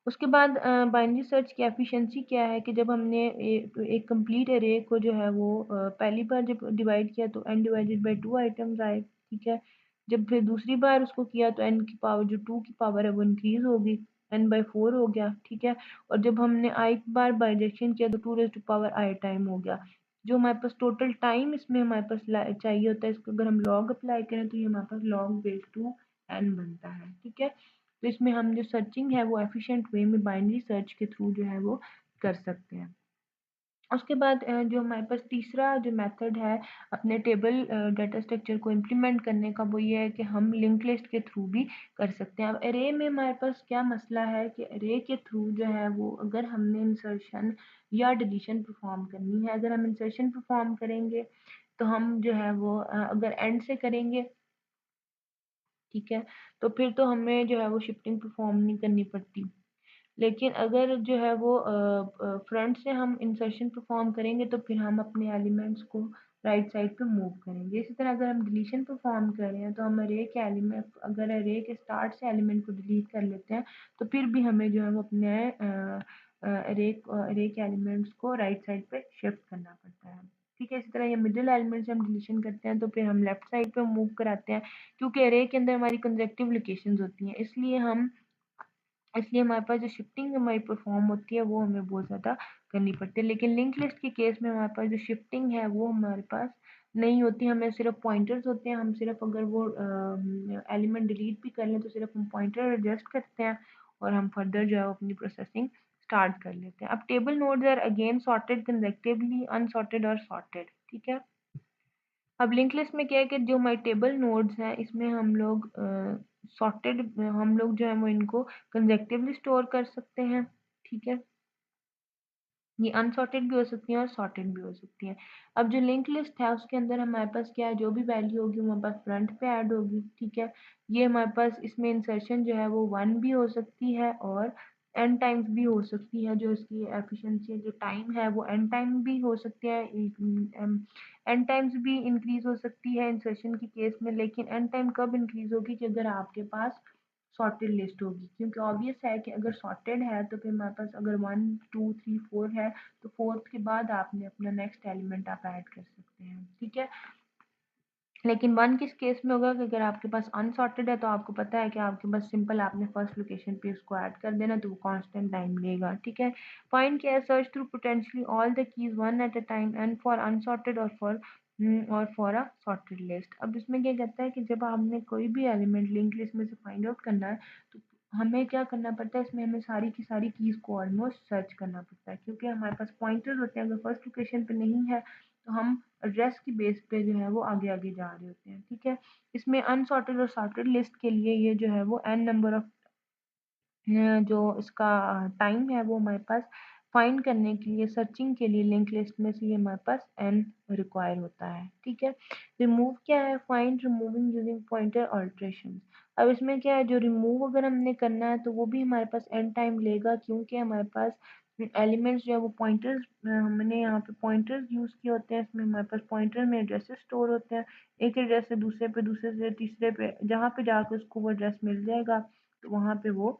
उसके बाद बाइनरी सर्च की एफिशिएंसी क्या है कि जब हमने एक कंप्लीट अरे को जो है वो पहली बार जब डिवाइड किया तो n डिवाइडेड बाय 2 आइटम्स आए। ठीक है, जब फिर दूसरी बार उसको किया तो n की पावर जो 2 की पावर है वो इंक्रीज होगी, n बाई 4 हो गया। ठीक है, और जब हमने i बार बाइजेक्शन किया तो 2 raise to power i time हो गया। जो हमारे पास टोटल टाइम इसमें हमारे पास चाहिए होता है, इसको अगर हम लॉग अप्लाई करें तो ये हमारे पास log बेस टू n बनता है। ठीक है, तो इसमें हम जो सर्चिंग है वो एफिशिएंट वे में बाइनरी सर्च के थ्रू जो है वो कर सकते हैं। उसके बाद जो हमारे पास तीसरा जो मेथड है अपने टेबल डाटा स्ट्रक्चर को इम्प्लीमेंट करने का, वो ये है कि हम लिंक लिस्ट के थ्रू भी कर सकते हैं। अब अरे में हमारे पास क्या मसला है कि अरे के थ्रू जो है वो अगर हमने इंसर्शन या डिलीशन परफॉर्म करनी है, अगर हम इंसर्शन परफॉर्म करेंगे तो हम जो है वो अगर एंड से करेंगे, ठीक है, तो फिर तो हमें जो है वो शिफ्टिंग परफॉर्म नहीं करनी पड़ती। लेकिन अगर जो है वो फ्रंट से हम इंसर्शन परफॉर्म करेंगे तो फिर हम अपने एलिमेंट्स को राइट साइड पे मूव करेंगे। इसी तरह अगर हम डिलीशन परफॉर्म कर रहे हैं तो हम अरे के एलिमेंट, अगर अरे के स्टार्ट से एलिमेंट को डिलीट कर लेते हैं तो फिर भी हमें जो है वो अपने अरे के एलिमेंट्स को राइट साइड पे शिफ्ट करना पड़ता है। ठीक है, इसी तरह ये मिडिल एलिमेंट से हम डिलीशन करते हैं तो फिर हम लेफ्ट साइड पे मूव कराते हैं, क्योंकि अरे के अंदर हमारी कंसेक्टिव लोकेशंस होती हैं, इसलिए हमारे पास जो शिफ्टिंग हमारी परफॉर्म होती है वो हमें बहुत ज़्यादा करनी पड़ती है। लेकिन लिंक लिस्ट के केस में हमारे पास जो शिफ्टिंग है वो हमारे पास नहीं होती, हमें सिर्फ पॉइंटर्स होते हैं। हम सिर्फ अगर वो एलिमेंट डिलीट भी कर लें तो सिर्फ हम पॉइंटर एडजस्ट करते हैं और हम फर्दर जो है वो अपनी प्रोसेसिंग स्टार्ट कर लेते हैं। अब table nodes are again sorted consecutively, unsorted और सॉर्टेड। ठीक है, अब लिंक लिस्ट में क्या है कि जो हमारे टेबल नोड्स हैं इसमें हम लोग सॉर्टेड, हम लोग जो है वो इनको कंसेक्टिवली स्टोर कर सकते हैं। ठीक है, ये अनसॉर्टेड भी हो सकती हैं और सॉर्टेड भी हो सकती हैं। अब जो लिंक लिस्ट है उसके अंदर हमारे पास क्या है, जो भी वैल्यू होगी वो हमारे पास फ्रंट पे ऐड होगी। ठीक है, ये हमारे पास इसमें इंसर्शन जो है वो 1 भी हो सकती है और n टाइम्स भी हो सकती है। जो इसकी एफिशिएंसी जो टाइम है वो n टाइम भी हो सकती है, n टाइम्स भी इंक्रीज हो सकती है इंसर्शन के केस में। लेकिन n टाइम कब इंक्रीज होगी कि अगर आपके पास सॉर्टेड लिस्ट होगी, क्योंकि ऑब्वियस है कि अगर सॉर्टेड है तो फिर हमारे पास अगर 1 2 3 4 है तो फोर्थ के बाद आपने अपना नेक्स्ट एलिमेंट आप ऐड कर सकते हैं। ठीक है, लेकिन 1 किस केस में होगा कि अगर आपके पास अनसॉर्टेड है तो आपको पता है कि आपके पास सिंपल आपने फर्स्ट लोकेशन पे उसको ऐड कर देना तो वो कांस्टेंट टाइम लेगा। ठीक है, फाइंड क्या है, search through potentially all the keys one at a time and for unsorted और फॉर अ सॉर्टेड लिस्ट। अब इसमें क्या कहता है कि जब आपने कोई भी एलिमेंट लिंक लिस्ट में से फाइंड आउट करना है तो हमें क्या करना पड़ता है, इसमें हमें सारी की सारी कीज को ऑलमोस्ट सर्च करना पड़ता है, क्योंकि हमारे पास पॉइंटर्स होते हैं। अगर फर्स्ट लोकेशन पे नहीं है तो हम एड्रेस की बेस पे जो है वो आगे आगे जा रहे होते हैं। ठीक है, इसमें अनसॉर्टेड और सॉर्टेड लिस्ट के लिए ये जो है वो n नंबर ऑफ जो इसका टाइम है वो हमारे पास फाइंड करने के लिए, सर्चिंग के लिए लिंक लिस्ट में से ये हमारे पास n रिक्वायर होता है। ठीक है, रिमूव क्या है, find removing using pointer alteration. अब इसमें क्या है, जो रिमूव अगर हमने करना है तो वो भी हमारे पास n टाइम लेगा, क्योंकि हमारे पास एलिमेंट्स जो है वो पॉइंटर्स, हमने यहाँ पे पॉइंटर्स यूज़ किए होते हैं। इसमें हमारे पास पॉइंटर में एड्रेसेस स्टोर होते हैं, एक एड्रेस से दूसरे पे, दूसरे से तीसरे पे, जहाँ पे जाकर उसको वो एड्रेस मिल जाएगा तो वहाँ पे वो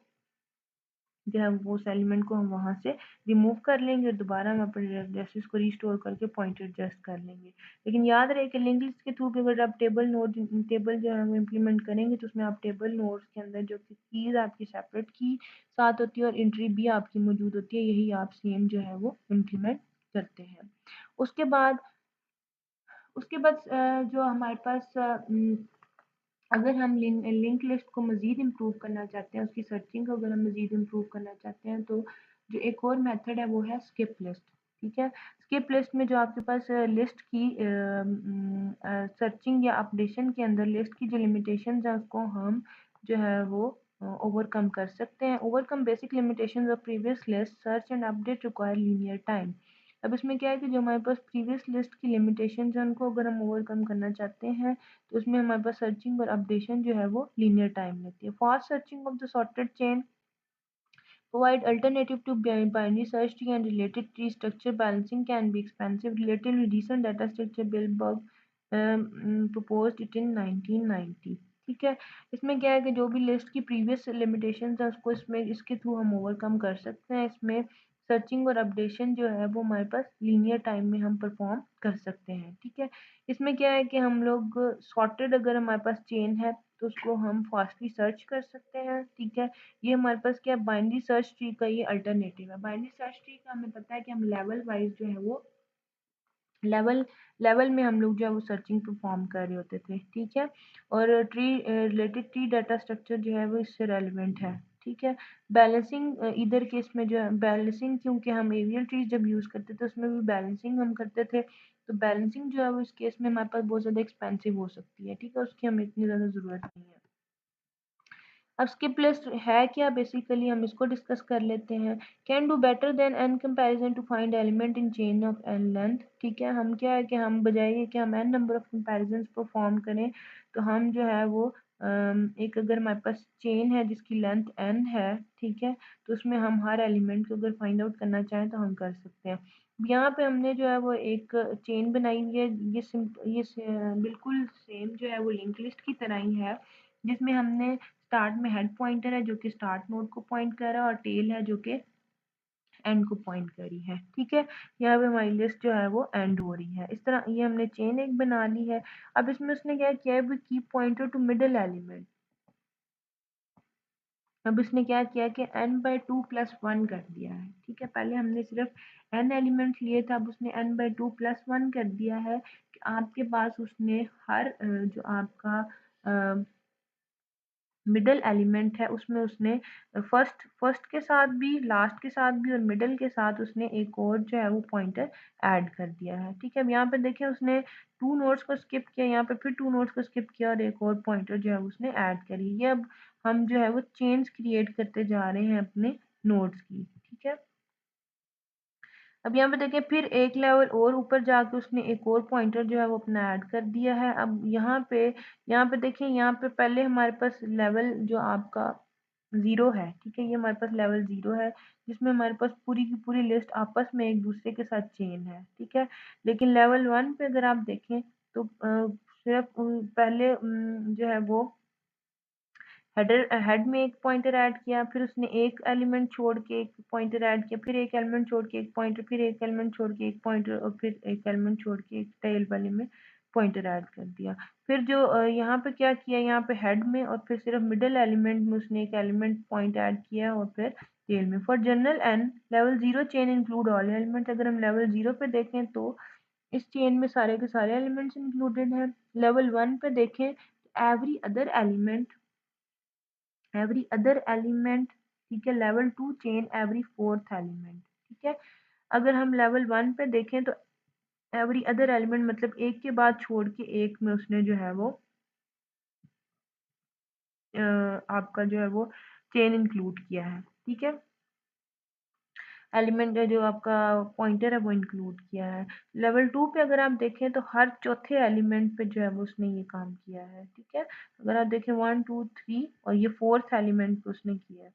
जो है वो उस एलिमेंट को हम वहाँ से रिमूव कर लेंगे और दोबारा हम अपने एड्रेसेस को रीस्टोर करके पॉइंटर एडजस्ट कर लेंगे। लेकिन याद रहे कि लिंक लिस्ट के थ्रू भी अगर आप टेबल जो है वो इम्प्लीमेंट करेंगे तो उसमें आप टेबल नोड्स के अंदर जो कि कीज़ आपकी सेपरेट की साथ होती है और एंट्री भी आपकी मौजूद होती है, यही आप सेम जो है वो इम्प्लीमेंट करते हैं। उसके बाद जो हमारे पास अगर हम लिंक लिस्ट को मज़ीद इम्प्रूव करना चाहते हैं, उसकी सर्चिंग को अगर हम मज़ीद इम्प्रूव करना चाहते हैं तो जो एक और मेथड है वो है स्किप लिस्ट। ठीक है, स्किप लिस्ट में जो आपके पास लिस्ट की सर्चिंग या अपडेशन के अंदर लिस्ट की जो लिमिटेशंस हैं उसको हम जो है वो ओवरकम कर सकते हैं। Overcome basic limitations of previous list search and update require linear time. अब इसमें क्या है कि जो हमारे पास प्रीवियस लिस्ट की लिमिटेशंस हैं उनको अगर हम ओवरकम करना चाहते हैं तो उसमें हमारे पास सर्चिंग और अपडेशन जो है वो लीनियर टाइम लेती है। Fast searching of the sorted chain provide alternative to binary search tree and related tree structure balancing can be expensive. Relatively recent data structure Billberg proposed it in 1990। ठीक है, इसमें क्या है कि जो भी लिस्ट की प्रीवियस लिमिटेशंस है उसको इसमें इसके थ्रू हम ओवरकम कर सकते हैं। इसमें सर्चिंग और अपडेशन जो है वो हमारे पास लीनियर टाइम में हम परफॉर्म कर सकते हैं। ठीक है, इसमें क्या है कि हम लोग सॉर्टेड अगर हमारे पास चेन है तो उसको हम फास्टली सर्च कर सकते हैं। ठीक है, ये हमारे पास क्या बाइनरी सर्च ट्री का ये अल्टरनेटिव है। बाइनरी सर्च ट्री का हमें पता है कि हम लेवल वाइज जो है वो लेवल लेवल में हम लोग जो है वो सर्चिंग परफॉर्म कर रहे होते थे। ठीक है, और tree related tree data structure जो है वो इससे रेलिवेंट है। ठीक है, बैलेंसिंग इधर केस में जो है बैलेंसिंग, क्योंकि हम एरियल ट्रीज जब यूज़ करते थे उसमें भी बैलेंसिंग हम करते थे, तो बैलेंसिंग जो है वो इस केस में हमारे पास बहुत ज़्यादा एक्सपेंसिव हो सकती है। ठीक है, उसकी हमें इतनी ज़्यादा ज़रूरत नहीं है। अब स्किप लिस्ट है क्या, बेसिकली हम इसको डिस्कस कर लेते हैं। Can do better than n comparison to find element in chain of n length. ठीक है, हम क्या है कि हम बजाय कि हम n number of comparison perform करें तो हम जो है वो एक अगर हमारे पास चेन है जिसकी लेंथ एन है, ठीक है, तो उसमें हम हर एलिमेंट को अगर फाइंड आउट करना चाहें तो हम कर सकते हैं। यहाँ पे हमने जो है वो एक चेन बनाई हुई है, बिल्कुल सेम जो है वो लिंक लिस्ट की तरह ही है, जिसमें हमने स्टार्ट में हेड पॉइंटर है जो कि स्टार्ट नोड को पॉइंट कर रहा है और टेल है जो कि एंड को पॉइंट कर रही है। ठीक है, यहाँ पे हमारी लिस्ट जो है वो एंड हो रही है। इस तरह ये हमने चेन एक बना ली है। अब इसमें उसने क्या किया है, we keep pointer to middle element. अब इसने क्या किया कि n/2+1 कर दिया है। ठीक है, पहले हमने सिर्फ n एलिमेंट लिए थे, अब उसने n/2+1 कर दिया है कि आपके पास उसने हर जो आपका मिडल एलिमेंट है उसमें उसने फर्स्ट फर्स्ट के साथ भी, लास्ट के साथ भी और मिडल के साथ उसने एक और जो है वो पॉइंटर ऐड कर दिया है। ठीक है, अब यहाँ पे देखें उसने 2 नोड्स को स्किप किया, यहाँ पे फिर 2 नोड्स को स्किप किया और एक और पॉइंटर जो है उसने ऐड करी। ये अब हम जो है वो चेन्स क्रिएट करते जा रहे हैं अपने नोड्स की। ठीक है, अब यहाँ पे देखें फिर एक लेवल और ऊपर जाके उसने एक और पॉइंटर जो है वो अपना ऐड कर दिया है। अब यहाँ पे देखें, यहाँ पे पहले हमारे पास लेवल जो आपका ज़ीरो है। ठीक है, ये हमारे पास लेवल ज़ीरो है जिसमें हमारे पास पूरी की पूरी लिस्ट आपस में एक दूसरे के साथ चेन है। ठीक है, लेकिन लेवल वन पे अगर आप देखें तो सिर्फ पहले जो है वो हेड में एक पॉइंटर ऐड किया, फिर उसने एक एलिमेंट छोड़ के एक पॉइंटर ऐड किया, फिर एक एलिमेंट छोड़ के एक पॉइंटर, फिर एक एलिमेंट छोड़ के एक पॉइंटर और फिर एक एलिमेंट छोड़ के एक टेल वाले में पॉइंटर ऐड कर दिया। फिर जो यहाँ पे क्या किया, यहाँ पे हेड में और फिर सिर्फ मिडल एलिमेंट में उसने एक एलिमेंट पॉइंट ऐड किया और फिर टेल में। For general n level zero chain include all element. अगर हम लेवल जीरो पे देखें तो इस चेन में सारे के सारे एलिमेंट्स इंक्लूडेड हैं। लेवल वन पे देखें एवरी अदर एलिमेंट। ठीक है, level two chain every fourth element. ठीक है, अगर हम लेवल वन पे देखें तो एवरी अदर एलिमेंट मतलब एक के बाद छोड़ के एक में उसने जो है वो आपका जो है वो चेन इंक्लूड किया है। ठीक है, एलिमेंट जो आपका पॉइंटर है वो इंक्लूड किया है। लेवल टू पे अगर आप देखें तो हर चौथे एलिमेंट पे जो है वो उसने ये काम किया है। ठीक है, अगर आप देखें वन टू थ्री और ये फोर्थ एलिमेंट पे उसने किया है।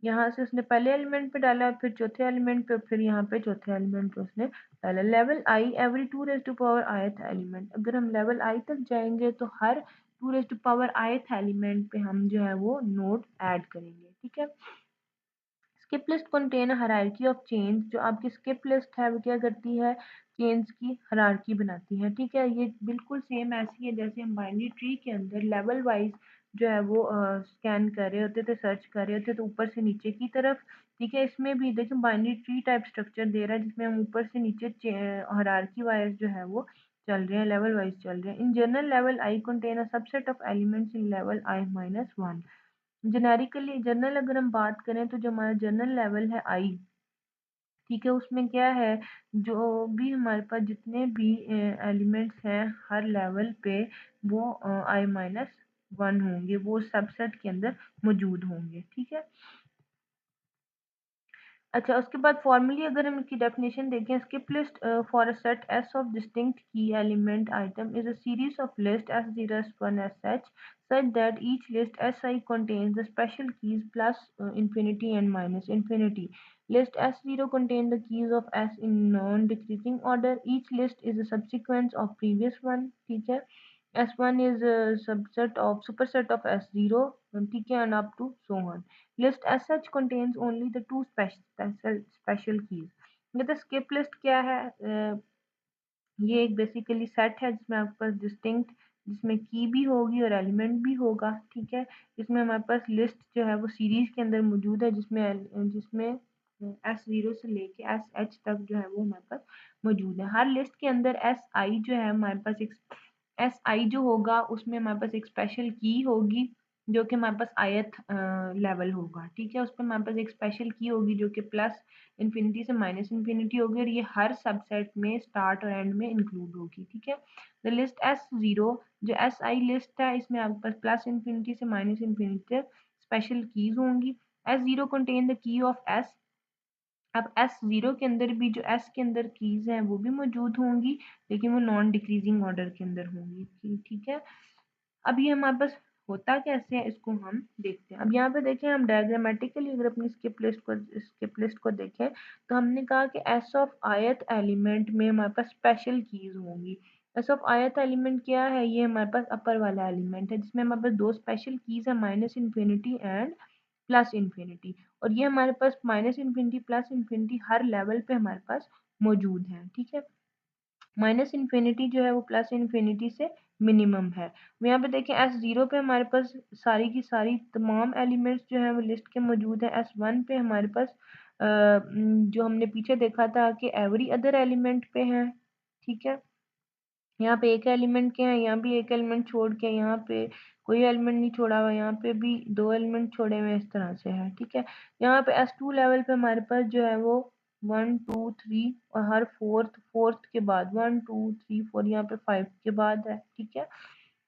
यहाँ से उसने पहले एलिमेंट पे डाला, फिर चौथे एलिमेंट पे, फिर यहाँ पे चौथे एलिमेंट पे उसने डाला। Level i every two raise to power ith element. अगर हम लेवल आई तक जाएंगे तो हर two raise to power ith element पे हम जो है वो नोड ऐड करेंगे, ठीक है। Skip list contain hierarchy of chains, जो आपकी स्किप लिस्ट है वो क्या करती है, चेन्स की हायरार्की बनाती है, ठीक है। ये बिल्कुल सेम ऐसी है जैसे हम बाइनरी ट्री के अंदर लेवल वाइज जो है वो स्कैन कर रहे होते थे, सर्च कर रहे होते तो ऊपर से नीचे की तरफ, ठीक है। इसमें भी देखिए बाइनरी ट्री टाइप स्ट्रक्चर दे रहा है जिसमें हम ऊपर से नीचे हायरार्की वाइज जो है वो चल रहे हैं, लेवल वाइज चल रहे हैं। In general level I contain a subset of elements in level i-1। Generically general अगर हम बात करें तो जो हमारा जनरल लेवल है आई, ठीक है, उसमें क्या है, जो भी हमारे पास जितने भी एलिमेंट्स हैं हर लेवल पे वो i-1 होंगे, वो सबसेट के अंदर मौजूद होंगे, ठीक है। अच्छा, उसके बाद फॉर्मली अगर हम इसकी डेफिनेशन देखें, skip list for a set S of distinct key element item is a series of list S zero S one S H such that each list Si contains the special keys plus infinity and minus infinity. List S0 contains the keys of S in non-decreasing order. Each list is a subsequence of previous one. ठीक है। S1 is a subset of superset of S0, ठीक है, and up to so on. List as such contains only the two special keys. ये तो skip list क्या है? ये एक बेसिकली सेट है जिसमें आपके पास डिस्टिंक्ट, जिसमें की भी होगी और एलिमेंट भी होगा, ठीक है। इसमें हमारे पास लिस्ट जो है वो सीरीज के अंदर मौजूद है जिसमें जिसमें S0 से लेके SH तक जो है वो हमारे पास मौजूद है। हर लिस्ट के अंदर SI जो है हमारे पास एक SI जो होगा उसमें हमारे पास एक स्पेशल की होगी जो कि हमारे पास ith लेवल होगा, ठीक है। उस पर हमारे पास एक स्पेशल की होगी जो कि प्लस इन्फिनिटी से माइनस इन्फिनिटी होगी और ये हर सबसेट में स्टार्ट और एंड में इंक्लूड होगी, ठीक है। द लिस्ट S0 जो SI लिस्ट है इसमें आपके पास प्लस इन्फिनिटी से माइनस इन्फिनिटी तक स्पेशल कीज होंगी। S0 contain the key of S। अब S0 के अंदर भी जो S के अंदर कीज हैं वो भी मौजूद होंगी लेकिन वो नॉन डिक्रीजिंग ऑर्डर के अंदर होंगी, ठीक है। अब ये हमारे पास होता कैसे है इसको हम देखते हैं। अब यहाँ पे देखें हम डायग्रामेटिकली अगर अपनी स्किप लिस्ट को देखें तो हमने कहा कि एस ऑफ ith एलिमेंट में हमारे पास स्पेशल कीज होंगी। एस ऑफ ith एलिमेंट क्या है, ये हमारे पास अपर वाला एलिमेंट है जिसमें हमारे पास दो स्पेशल कीज है, minus infinity and plus infinity. और ये हमारे पास माइनस इन्फिनिटी प्लस इन्फिनिटी हर लेवल पे हमारे पास मौजूद है, ठीक है। माइनस इन्फिनिटी जो है वो प्लस इन्फिनिटी से मिनिमम है। यहाँ पे देखें S0 पे हमारे पास सारी की सारी तमाम एलिमेंट्स जो है वो लिस्ट के मौजूद है। S1 पे हमारे पास जो हमने पीछे देखा था कि एवरी अदर एलिमेंट पे है, ठीक है। यहाँ पे एक एलिमेंट के हैं, यहाँ भी एक एलिमेंट छोड़ के यहाँ पे कोई एलिमेंट नहीं छोड़ा हुआ, यहाँ पे भी दो एलिमेंट छोड़े हुए इस तरह से है, ठीक है। यहाँ पे S2 लेवल पे हमारे पास जो है वो 1 2 3 और हर फोर्थ के बाद 1 2 3 4 यहाँ पे 5 के बाद है, ठीक है।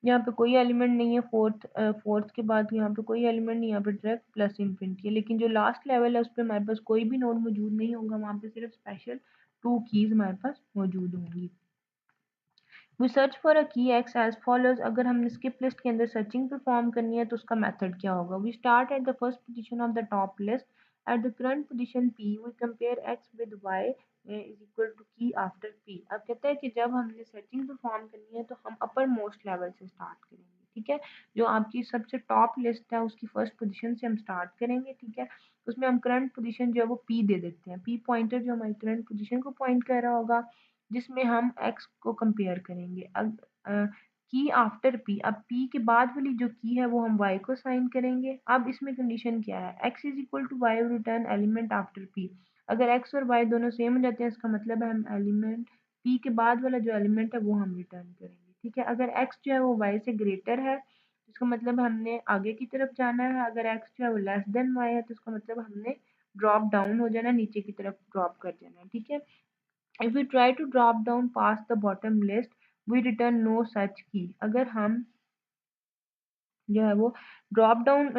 यहाँ पे कोई एलिमेंट नहीं है फोर्थ के बाद, यहाँ पे कोई एलिमेंट नहीं, यहाँ पे डायरेक्ट प्लस इन्फिनिटी है। लेकिन जो लास्ट लेवल है उस पर हमारे पास कोई भी नोड मौजूद नहीं होगा, वहाँ पे सिर्फ स्पेशल टू कीज हमारे पास मौजूद होंगी। वी सर्च फॉर अ की एक्स एज फॉलोज। अगर हमने स्किप लिस्ट के अंदर सर्चिंग परफॉर्म करनी है तो उसका मेथड क्या होगा। We start at the first position of the top list at the current position p we compare x with y is equal to key after p। अब कहते हैं कि जब हमने सर्चिंग परफॉर्म करनी है तो हम अपर मोस्ट लेवल से स्टार्ट करेंगे, ठीक है। जो आपकी सबसे टॉप लिस्ट है उसकी फर्स्ट पोजीशन से हम स्टार्ट करेंगे, ठीक है। उसमें हम करंट पोजीशन जो है वो p दे देते हैं, p पॉइंटर जो हमारी करंट पोजीशन को पॉइंट कर रहा होगा जिसमें हम x को कंपेयर करेंगे। अब की आफ्टर p, अब p के बाद वाली जो की है वो हम y को साइन करेंगे। अब इसमें कंडीशन क्या है, x is equal to y return element after p। अगर x और y दोनों सेम हो जाते हैं इसका मतलब है हम एलिमेंट p के बाद वाला जो एलिमेंट है वो हम रिटर्न करेंगे, ठीक है। अगर x जो है वो y से ग्रेटर है तो इसका मतलब हमने आगे की तरफ जाना है। अगर x जो है वो लेस देन y है तो इसका मतलब हमने ड्रॉप डाउन हो जाना, नीचे की तरफ ड्रॉप कर जाना है, ठीक है। If we try to drop down past the bottom list, we return no such key. अगर हम जो है वो ड्रॉप डाउन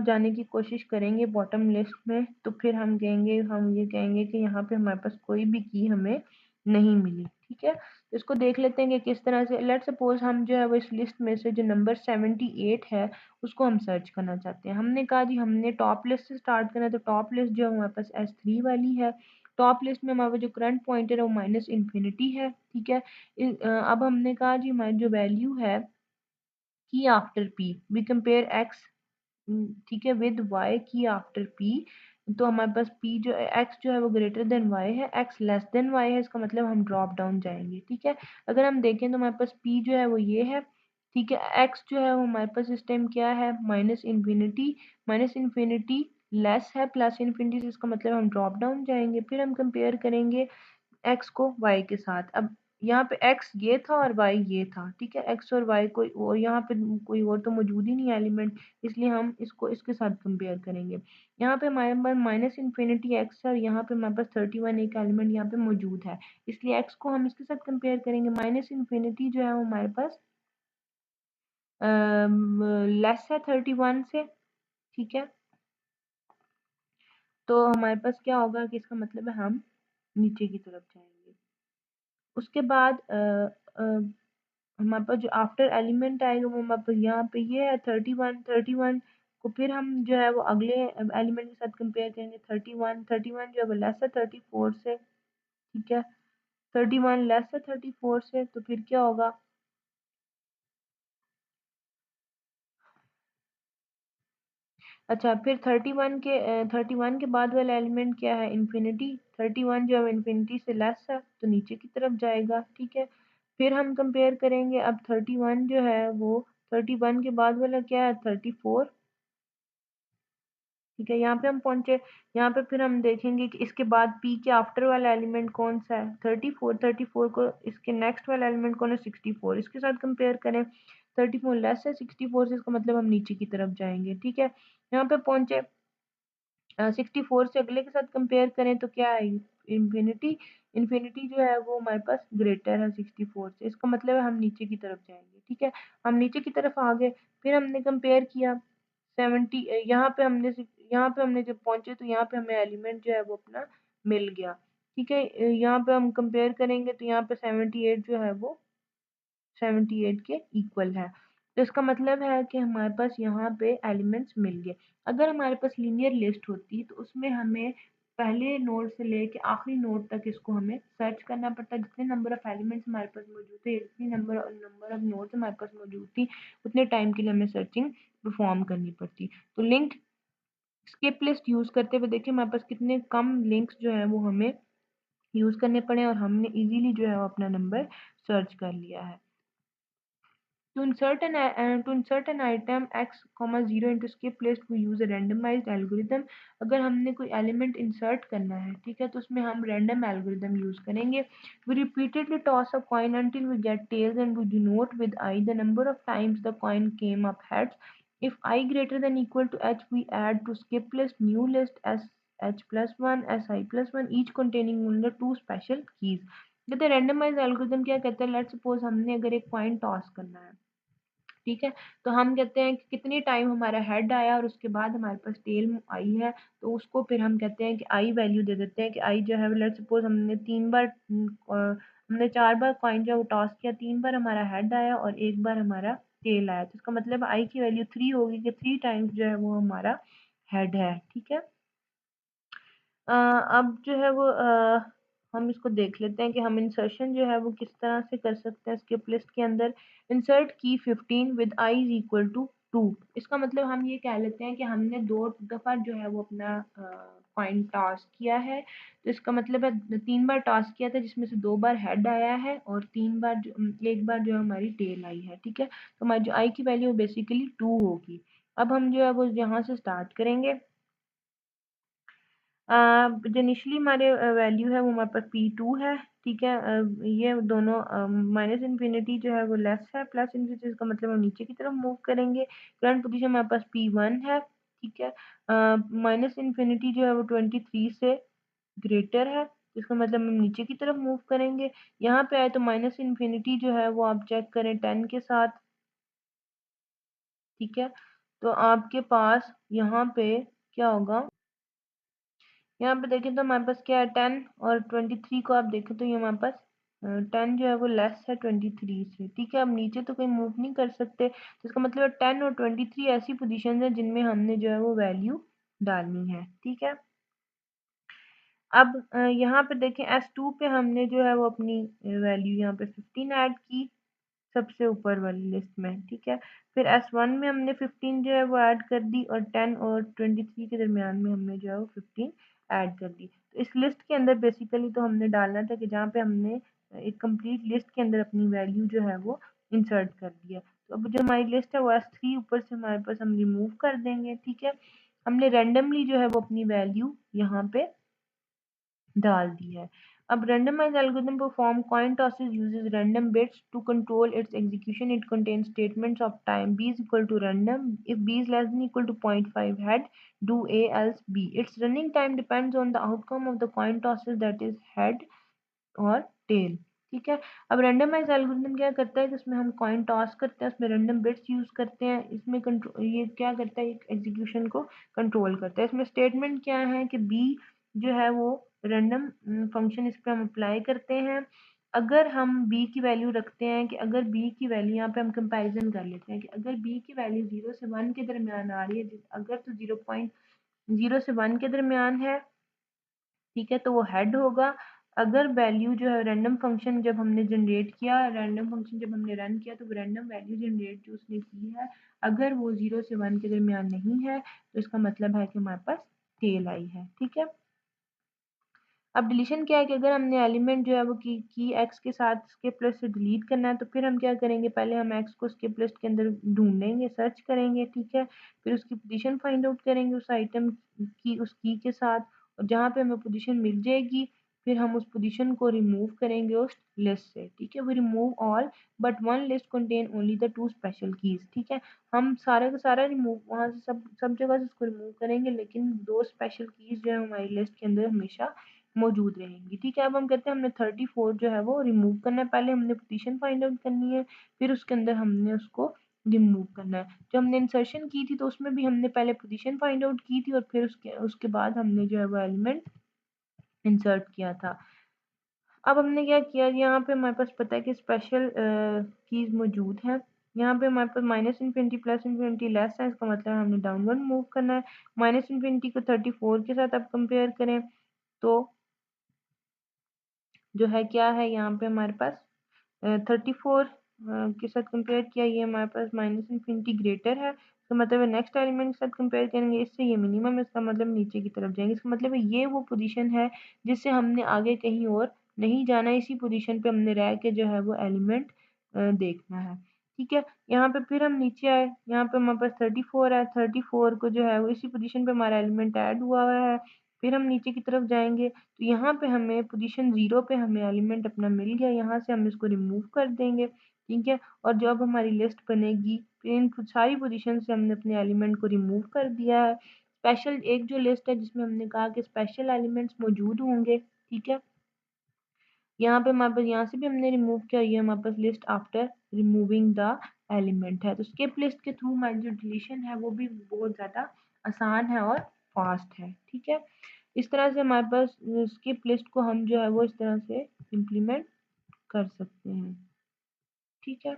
जाने की कोशिश करेंगे बॉटम लिस्ट में तो फिर हम ये कहेंगे कि यहाँ पे हमारे पास कोई भी की हमें नहीं मिली, ठीक है। तो इसको देख लेते हैं कि किस तरह से। लेट सपोज हम जो है वो इस लिस्ट में से जो नंबर 78 है उसको हम सर्च करना चाहते हैं। हमने कहा जी हमने टॉप लिस्ट से स्टार्ट करना है तो टॉप लिस्ट जो है हमारे पास S3 वाली है। टॉप लिस्ट में हमारा जो करंट पॉइंटर है वो माइनस इन्फिनिटी है, ठीक है। अब हमने कहा जी हमारी जो वैल्यू है key after p, we compare x, ठीक है, with y key after p. तो हमारे पास पी जो एक्स जो है वो ग्रेटर देन वाई है, एक्स लेस देन वाई है, इसका मतलब हम ड्रॉप डाउन जाएंगे। ठीक है, अगर हम देखें तो हमारे पास पी जो है वो ये है। ठीक है, एक्स जो है वो हमारे पास इस टाइम क्या है, माइनस इन्फिनिटी लेस है प्लस इन्फिनिटी, इसका मतलब हम ड्रॉप डाउन जाएंगे। फिर हम कंपेयर करेंगे एक्स को वाई के साथ। अब यहाँ पे एक्स ये था और वाई ये था। ठीक है, एक्स और वाई कोई और यहाँ पे कोई और तो मौजूद ही नहीं है एलिमेंट, इसलिए हम इसको इसके साथ कंपेयर करेंगे। यहाँ पे हमारे पास माइनस इन्फिनिटी एक्स है और यहाँ पे हमारे पास 31 एक एलिमेंट यहाँ पे मौजूद है, इसलिए एक्स को हम इसके साथ कंपेयर करेंगे। माइनस इन्फिनिटी जो है वो हमारे पास लेस है 31 से। ठीक है, तो हमारे पास क्या होगा कि इसका मतलब है हम नीचे की तरफ जाएंगे। उसके बाद हमारे पास जो आफ्टर एलिमेंट आएगा वो हमारे पास यहाँ पे ये है 31 को फिर हम जो है वो अगले एलिमेंट के साथ कंपेयर करेंगे। 31 जो है वो लेस है 34 से। ठीक है, 31 लेस है 34 से, तो फिर क्या होगा, अच्छा फिर 31 के बाद वाला एलिमेंट क्या है, इन्फिनिटी। 31 जो है इन्फिनिटी से लेस है तो नीचे की तरफ जाएगा। ठीक है, फिर हम कंपेयर करेंगे। अब 31 जो है वो 31 के बाद वाला क्या है, 34। ठीक है, यहाँ पे हम पहुंचे। यहाँ पे फिर हम देखेंगे कि इसके बाद पी के आफ्टर वाला एलिमेंट कौन सा है, 34 को इसके नेक्स्ट वाला एलिमेंट कौन है, 64, इसके साथ कंपेयर करें। 34 लेस है 64 से, इसका मतलब हम नीचे की तरफ जाएंगे। ठीक है, यहाँ पे पहुंचे, 64 से अगले के साथ कंपेयर करें तो क्या है, इन्फिनिटी। इन्फिनिटी जो है वो हमारे पास ग्रेटर है 64 से, इसका मतलब है हम नीचे की तरफ जाएंगे। ठीक है, हम नीचे की तरफ आ गए। फिर हमने कंपेयर किया 70, यहाँ पे हमने जब पहुंचे तो यहाँ पे हमें एलिमेंट जो है वो अपना मिल गया। ठीक है, यहाँ पे हम कंपेयर करेंगे तो यहाँ पे 78 जो है वो 78 के इक्वल है, तो इसका मतलब है कि हमारे पास यहाँ पे एलिमेंट्स मिल गए। अगर हमारे पास लीनियर लिस्ट होती तो उसमें हमें पहले नोड से लेके आखिरी नोड तक इसको हमें सर्च करना पड़ता। जितने नंबर ऑफ एलिमेंट्स हमारे पास मौजूद थे, जितनी नंबर ऑफ नोड्स हमारे पास मौजूद थी, उतने टाइम के लिए हमें सर्चिंग परफॉर्म करनी पड़ती। तो लिंक स्किप लिस्ट यूज करते हुए देखिए हमारे पास कितने कम लिंक्स जो है वो हमें यूज करने पड़े और हमने इजीली जो है वो अपना नंबर सर्च कर लिया है। To insert an item x, 0 into skip list we use a randomized algorithm। अगर हमने कोई एलिमेंट इंसर्ट करना है, ठीक है, तो उसमें हम रैंडम एल्गोरिदम यूज करेंगे। We repeatedly toss a coin until we get tails and we denote with I the number of times the coin came up heads। If I greater than equal to h, we add to skip list new list s h plus 1 s I plus 1 each containing only two special keys। कहते हैं randomise algorithm क्या कहते हैं, let suppose हमने अगर एक coin toss करना है, ठीक है, तो हम कहते हैं कि कितनी टाइम हमारा हेड आया और उसके बाद हमारे पास टेल आई है, तो उसको फिर हम कहते हैं कि आई वैल्यू दे देते हैं कि आई जो है लेट्स सपोज हमने 3 बार हमने 4 बार कॉइन जो टॉस किया, 3 बार हमारा हेड आया और 1 बार हमारा टेल आया, तो इसका मतलब आई की वैल्यू 3 होगी कि 3 टाइम्स जो है वो हमारा हेड है। ठीक है, अब जो है वो हम इसको देख लेते हैं कि हम इंसर्शन जो है वो किस तरह से कर सकते हैं स्किप लिस्ट के अंदर। Insert key 15 with i is equal to 2। इसका मतलब हम ये कह लेते हैं कि हमने 2 दफ़ा जो है वो अपना कॉइन टॉस किया है, तो इसका मतलब है 3 बार टॉस किया था जिसमें से 2 बार हेड आया है और 3 बार जो 1 बार जो हमारी टेल आई है। ठीक है, तो हमारी जो आई की वैल्यू बेसिकली 2 होगी। अब हम जो है वो यहाँ से स्टार्ट करेंगे। जो इनिशियली हमारे वैल्यू है वो हमारे पास P2 है। ठीक है, ये दोनों माइनस इन्फिनिटी जो है वो लेस है प्लस इन्फिनिटी, इसका मतलब हम नीचे की तरफ मूव करेंगे। करंट पोजीशन हमारे पास P1 है। ठीक है, माइनस इन्फिनिटी जो है वो 23 से ग्रेटर है, इसका मतलब हम नीचे की तरफ मूव करेंगे। यहाँ पे आए तो माइनस इन्फिनिटी जो है वो आप चेक करें 10 के साथ। ठीक है, तो आपके पास यहाँ पे क्या होगा, यहाँ पे देखें तो हमारे पास क्या है 10 और 23 को आप देखें तो ये हमारे पास 10 जो है वो लेस है 23 से। ठीक है, अब नीचे तो कोई मूव नहीं कर सकते, तो इसका मतलब 10 और 23 ऐसी पोजीशन है जिनमें हमने जो है वो वैल्यू डालनी है। ठीक है, अब यहाँ पे देखें S2 पे हमने जो है वो अपनी वैल्यू यहाँ पे 15 ऐड की। सबसे ऊपर वाली लिस्ट में, ठीक है। फिर S1 में हमने 15 जो है वो ऐड कर दी, और 10 और 23 के दरमियान में हमने जो है वो 15 ऐड कर दी। तो इस लिस्ट के अंदर बेसिकली तो हमने डालना था कि जहाँ पे हमने एक कंप्लीट लिस्ट के अंदर अपनी वैल्यू जो है वो इंसर्ट कर दिया। तो अब जो हमारी लिस्ट है वो S3 ऊपर से हमारे पास हम रिमूव कर देंगे, ठीक है। हमने रैंडमली जो है वो अपनी वैल्यू यहाँ पे डाल दी है। अब randomized algorithm perform coin tosses uses random bits to control its execution. It contains statements of time b is equal to random. If b is less than equal to 0.5 head, do a else b. Its running time depends on the outcome of the coin tosses, that is head और tell, ठीक है। अब randomise algorithm क्या करता है, जिसमें हम coin toss करते हैं, उसमें रैंडम बिट्स यूज करते हैं, इसमें कंट्रोल ये क्या करता है, एग्जीक्यूशन को कंट्रोल करता है। इसमें स्टेटमेंट क्या है कि बी जो है वो रैंडम फंक्शन इस पे हम अप्लाई करते हैं। अगर हम b की वैल्यू रखते हैं कि अगर b की वैल्यू, यहाँ पे हम कंपैरिजन कर लेते हैं कि अगर b की वैल्यू 0 से 1 के दरमियान आ रही है, अगर तो 0.0 से 1 के दरमियान है, ठीक है, तो वो हेड होगा। अगर वैल्यू जो है रैंडम फंक्शन जब हमने जनरेट किया, रैंडम फंक्शन जब हमने रन किया, तो वो रैंडम वैल्यू जनरेट जो उसने की है, अगर वो 0 से 1 के दरमियान नहीं है, तो इसका मतलब है कि हमारे पास टेल आई है, ठीक है। अब डिलीशन क्या है कि अगर हमने एलिमेंट जो है वो की एक्स के साथ स्किप लिस्ट से डिलीट करना है, तो फिर हम क्या करेंगे, पहले हम एक्स को स्किप लिस्ट के अंदर ढूंढेंगे, सर्च करेंगे, ठीक है। फिर उसकी पोजीशन फाइंड आउट करेंगे उस आइटम की उस की के साथ, और जहाँ पे हमें पोजीशन मिल जाएगी, फिर हम उस पोजीशन को रिमूव करेंगे उस लिस्ट से, ठीक है। We remove all but one list contain only the 2 special keys, ठीक है। हम सारा का सारा रिमूव वहाँ से सब जगह से उसको रिमूव करेंगे, लेकिन 2 स्पेशल कीज जो है हमारी लिस्ट के अंदर हमेशा मौजूद रहेंगी, ठीक है। अब हम कहते हैं हमने 34 जो है वो रिमूव करना है, पहले हमने पोजीशन फाइंड आउट करनी है, फिर उसके अंदर हमने उसको रिमूव करना है। जब हमने इंसर्शन की थी तो उसमें भी हमने पहले पोजीशन फाइंड आउट की थी, और फिर उसके बाद हमने जो है वो एलिमेंट इंसर्ट किया था। अब हमने क्या किया, यहाँ पे हमारे पास पता है कि स्पेशल कीज मौजूद है। यहाँ पे हमारे पास -∞ +∞ लेस है, इसका मतलब हमने डाउनवर्ड मूव करना है। -∞ को 34 के साथ आप कंपेयर करें, तो जो है क्या है, यहाँ पे हमारे पास 34 के साथ कंपेयर किया, ये हमारे पास -∞ ग्रेटर है, इसका मतलब नेक्स्ट एलिमेंट के साथ कंपेयर करेंगे, इससे ये मिनिमम है, इसका मतलब नीचे की तरफ जाएंगे, इसका मतलब ये वो पोजीशन है जिससे हमने आगे कहीं और नहीं जाना, इसी पोजीशन पे हमने रह के जो है वो एलिमेंट देखना है, ठीक है। यहाँ पे फिर हम नीचे आए, यहाँ पे हमारे पास 34 है, 34 को जो है वो इसी पोजीशन पे हमारा एलिमेंट ऐड हुआ है। फिर हम नीचे की तरफ जाएंगे, तो यहाँ पे हमें पोजीशन 0 पे हमें एलिमेंट अपना मिल गया, यहाँ से हम इसको रिमूव कर देंगे, ठीक है। और जब हमारी लिस्ट बनेगी, फिर इन सारी पोजीशन से हमने अपने एलिमेंट को रिमूव कर दिया है। स्पेशल एक जो लिस्ट है जिसमें हमने कहा कि स्पेशल एलिमेंट्स मौजूद होंगे, ठीक है। यहाँ पे हमारे पास यहाँ से भी हमने रिमूव किया, ये हमारे पास list after removing the element है। तो स्किप लिस्ट के थ्रू हमारी जो डिलीशन है वो भी बहुत ज़्यादा आसान है और फास्ट है, ठीक है। इस तरह से हमारे पास स्किप लिस्ट को हम जो है वो इस तरह से इम्प्लीमेंट कर सकते हैं, ठीक है।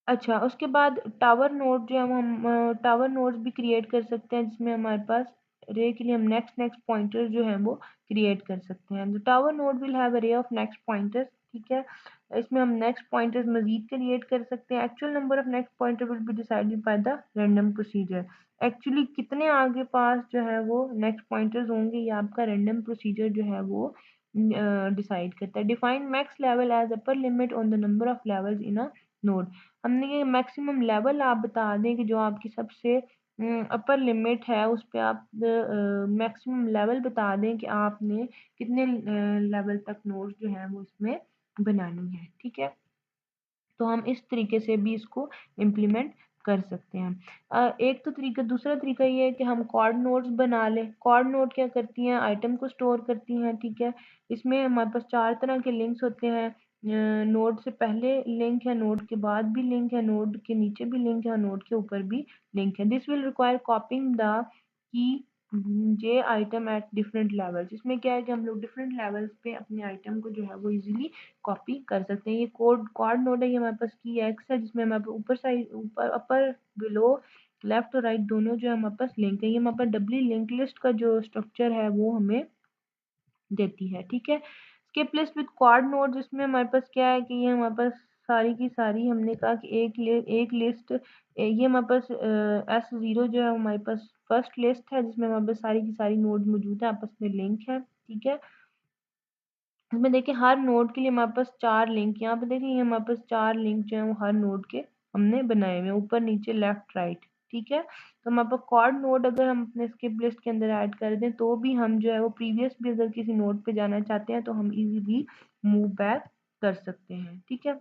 अच्छा, उसके बाद टावर नोड जो है हम टावर नोड्स भी क्रिएट कर सकते हैं, जिसमें हमारे पास रे के लिए हम नेक्स्ट नेक्स्ट पॉइंटर जो है वो क्रिएट कर सकते हैं। The tower node will have a ray of next pointers, ठीक है। इसमें हम नेक्स्ट पॉइंटर्स मजीद क्रिएट कर सकते हैं। Actual number of next pointer will be decided by the random procedure. Actually कितने आगे पास जो है वो नेक्स्ट पॉइंटर्स होंगे, ये आपका रैंडम प्रोसीजर जो है वो डिसाइड करता है। Define max level as upper limit on the number of levels in a node. हमने ये मैक्सिमम लेवल आप बता दें कि जो आपकी सबसे अपर लिमिट है, उस पे आप मैक्सिमम लेवल बता दें कि आपने कितने लेवल तक नोड्स जो है वो इसमें बनानी है, ठीक है। तो हम इस तरीके से भी इसको इम्प्लीमेंट कर सकते हैं। एक तो तरीका, दूसरा तरीका ये है कि हम कॉर्ड नोड्स बना लें। कॉर्ड नोड क्या करती हैं, आइटम को स्टोर करती हैं, ठीक है। इसमें हमारे पास 4 तरह के लिंक्स होते हैं। नोड से पहले लिंक है, नोड के बाद भी लिंक है, नोड के नीचे भी लिंक है, और नोड के ऊपर भी लिंक है। This will require copying the key J item at different levels. इसमें क्या है कि हम लोग डिफरेंट लेवल्स पे अपने आइटम को जो है वो इजीली कॉपी कर सकते हैं। ये कॉर्ड नोड है, ये हमारे पास की एक्स है, जिसमें हमारे पास ऊपर साइड, ऊपर अपर बिलो लेफ्ट और राइट दोनों जो है हमारे पास लिंक है। ये हमारे पास डबली लिंक लिस्ट का जो स्ट्रक्चर है वो हमें देती है, ठीक है। Skip list with quad nodes, इसमें हमारे पास क्या है कि ये हमारे पास सारी की सारी, हमने कहा कि एक लिस्ट, ये हमारे पास S0 जो है हमारे पास फर्स्ट लिस्ट है जिसमें हमारे पास सारी की सारी नोड मौजूद है, आपस में लिंक है, ठीक है। इसमें देखिए हर नोड के लिए हमारे पास 4 लिंक, यहाँ पे देखिए ये हमारे पास 4 लिंक जो है वो हर नोड के हमने बनाए हुए हैं, ऊपर नीचे लेफ्ट राइट, ठीक है। तो हमारे पास क्वाड नोड अगर हम अपने स्किप लिस्ट के अंदर ऐड कर दें तो भी हम जो है वो प्रीवियस भी अगर किसी नोड पे जाना चाहते हैं तो हम इजीली मूव बैक कर सकते हैं, ठीक है।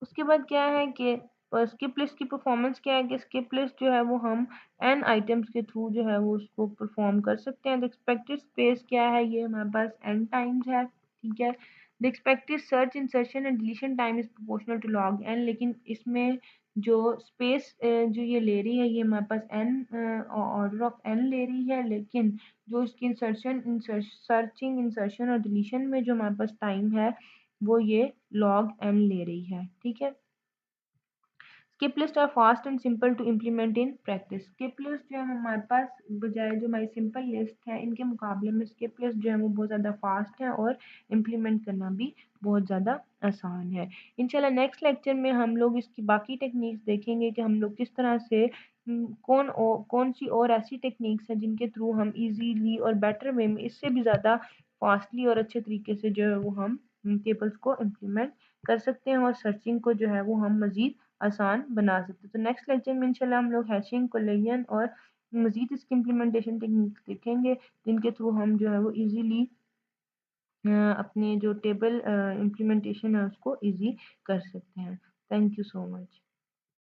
उसके बाद क्या है कि स्किप लिस्ट की परफॉर्मेंस क्या है कि स्किप लिस्ट जो है वो हम n आइटम्स के थ्रू जो है वो उसको परफॉर्म कर सकते हैं। द एक्सपेक्टेड स्पेस क्या है, ये हमारे पास n टाइम्स है, ठीक है। The expected search insertion and deletion time is proportional to log n, लेकिन इसमें जो स्पेस जो ये ले रही है ये हमारे पास n ऑर्डर ऑफ n ले रही है, लेकिन जो इसकी सर्चिंग इंसर्शन और डिलीशन में जो हमारे पास टाइम है वो ये log n ले रही है, ठीक है। Skip list are fast and simple to implement in practice. Skip list जो है हमारे पास बजाय जो हमारी सिंपल लिस्ट है इनके मुकाबले में स्किप लिस्ट जो है वो बहुत ज़्यादा फास्ट है और इम्प्लीमेंट करना भी बहुत ज़्यादा आसान है। इंशाल्लाह नेक्स्ट लेक्चर में हम लोग इसकी बाकी टेक्निक्स देखेंगे कि हम लोग किस तरह से कौन सी और ऐसी टेक्निक्स हैं जिनके थ्रू हम इजीली और बेटर वे में इससे भी ज़्यादा फास्टली और अच्छे तरीके से जो है वो हम टेबल्स को इम्प्लीमेंट कर सकते हैं और सर्चिंग को जो है वो हम मज़ीद आसान बना सकते हैं। तो नेक्स्ट लेक्चर में इंशाल्लाह हम लोग हैशिंग, कोलेजन और मज़ीद इसकी इम्प्लीमेंटेशन टेक्निक्स देखेंगे जिनके थ्रू हम जो है वो इजीली अपने जो टेबल इम्प्लीमेंटेशन है उसको ईजी कर सकते हैं। Thank you so much.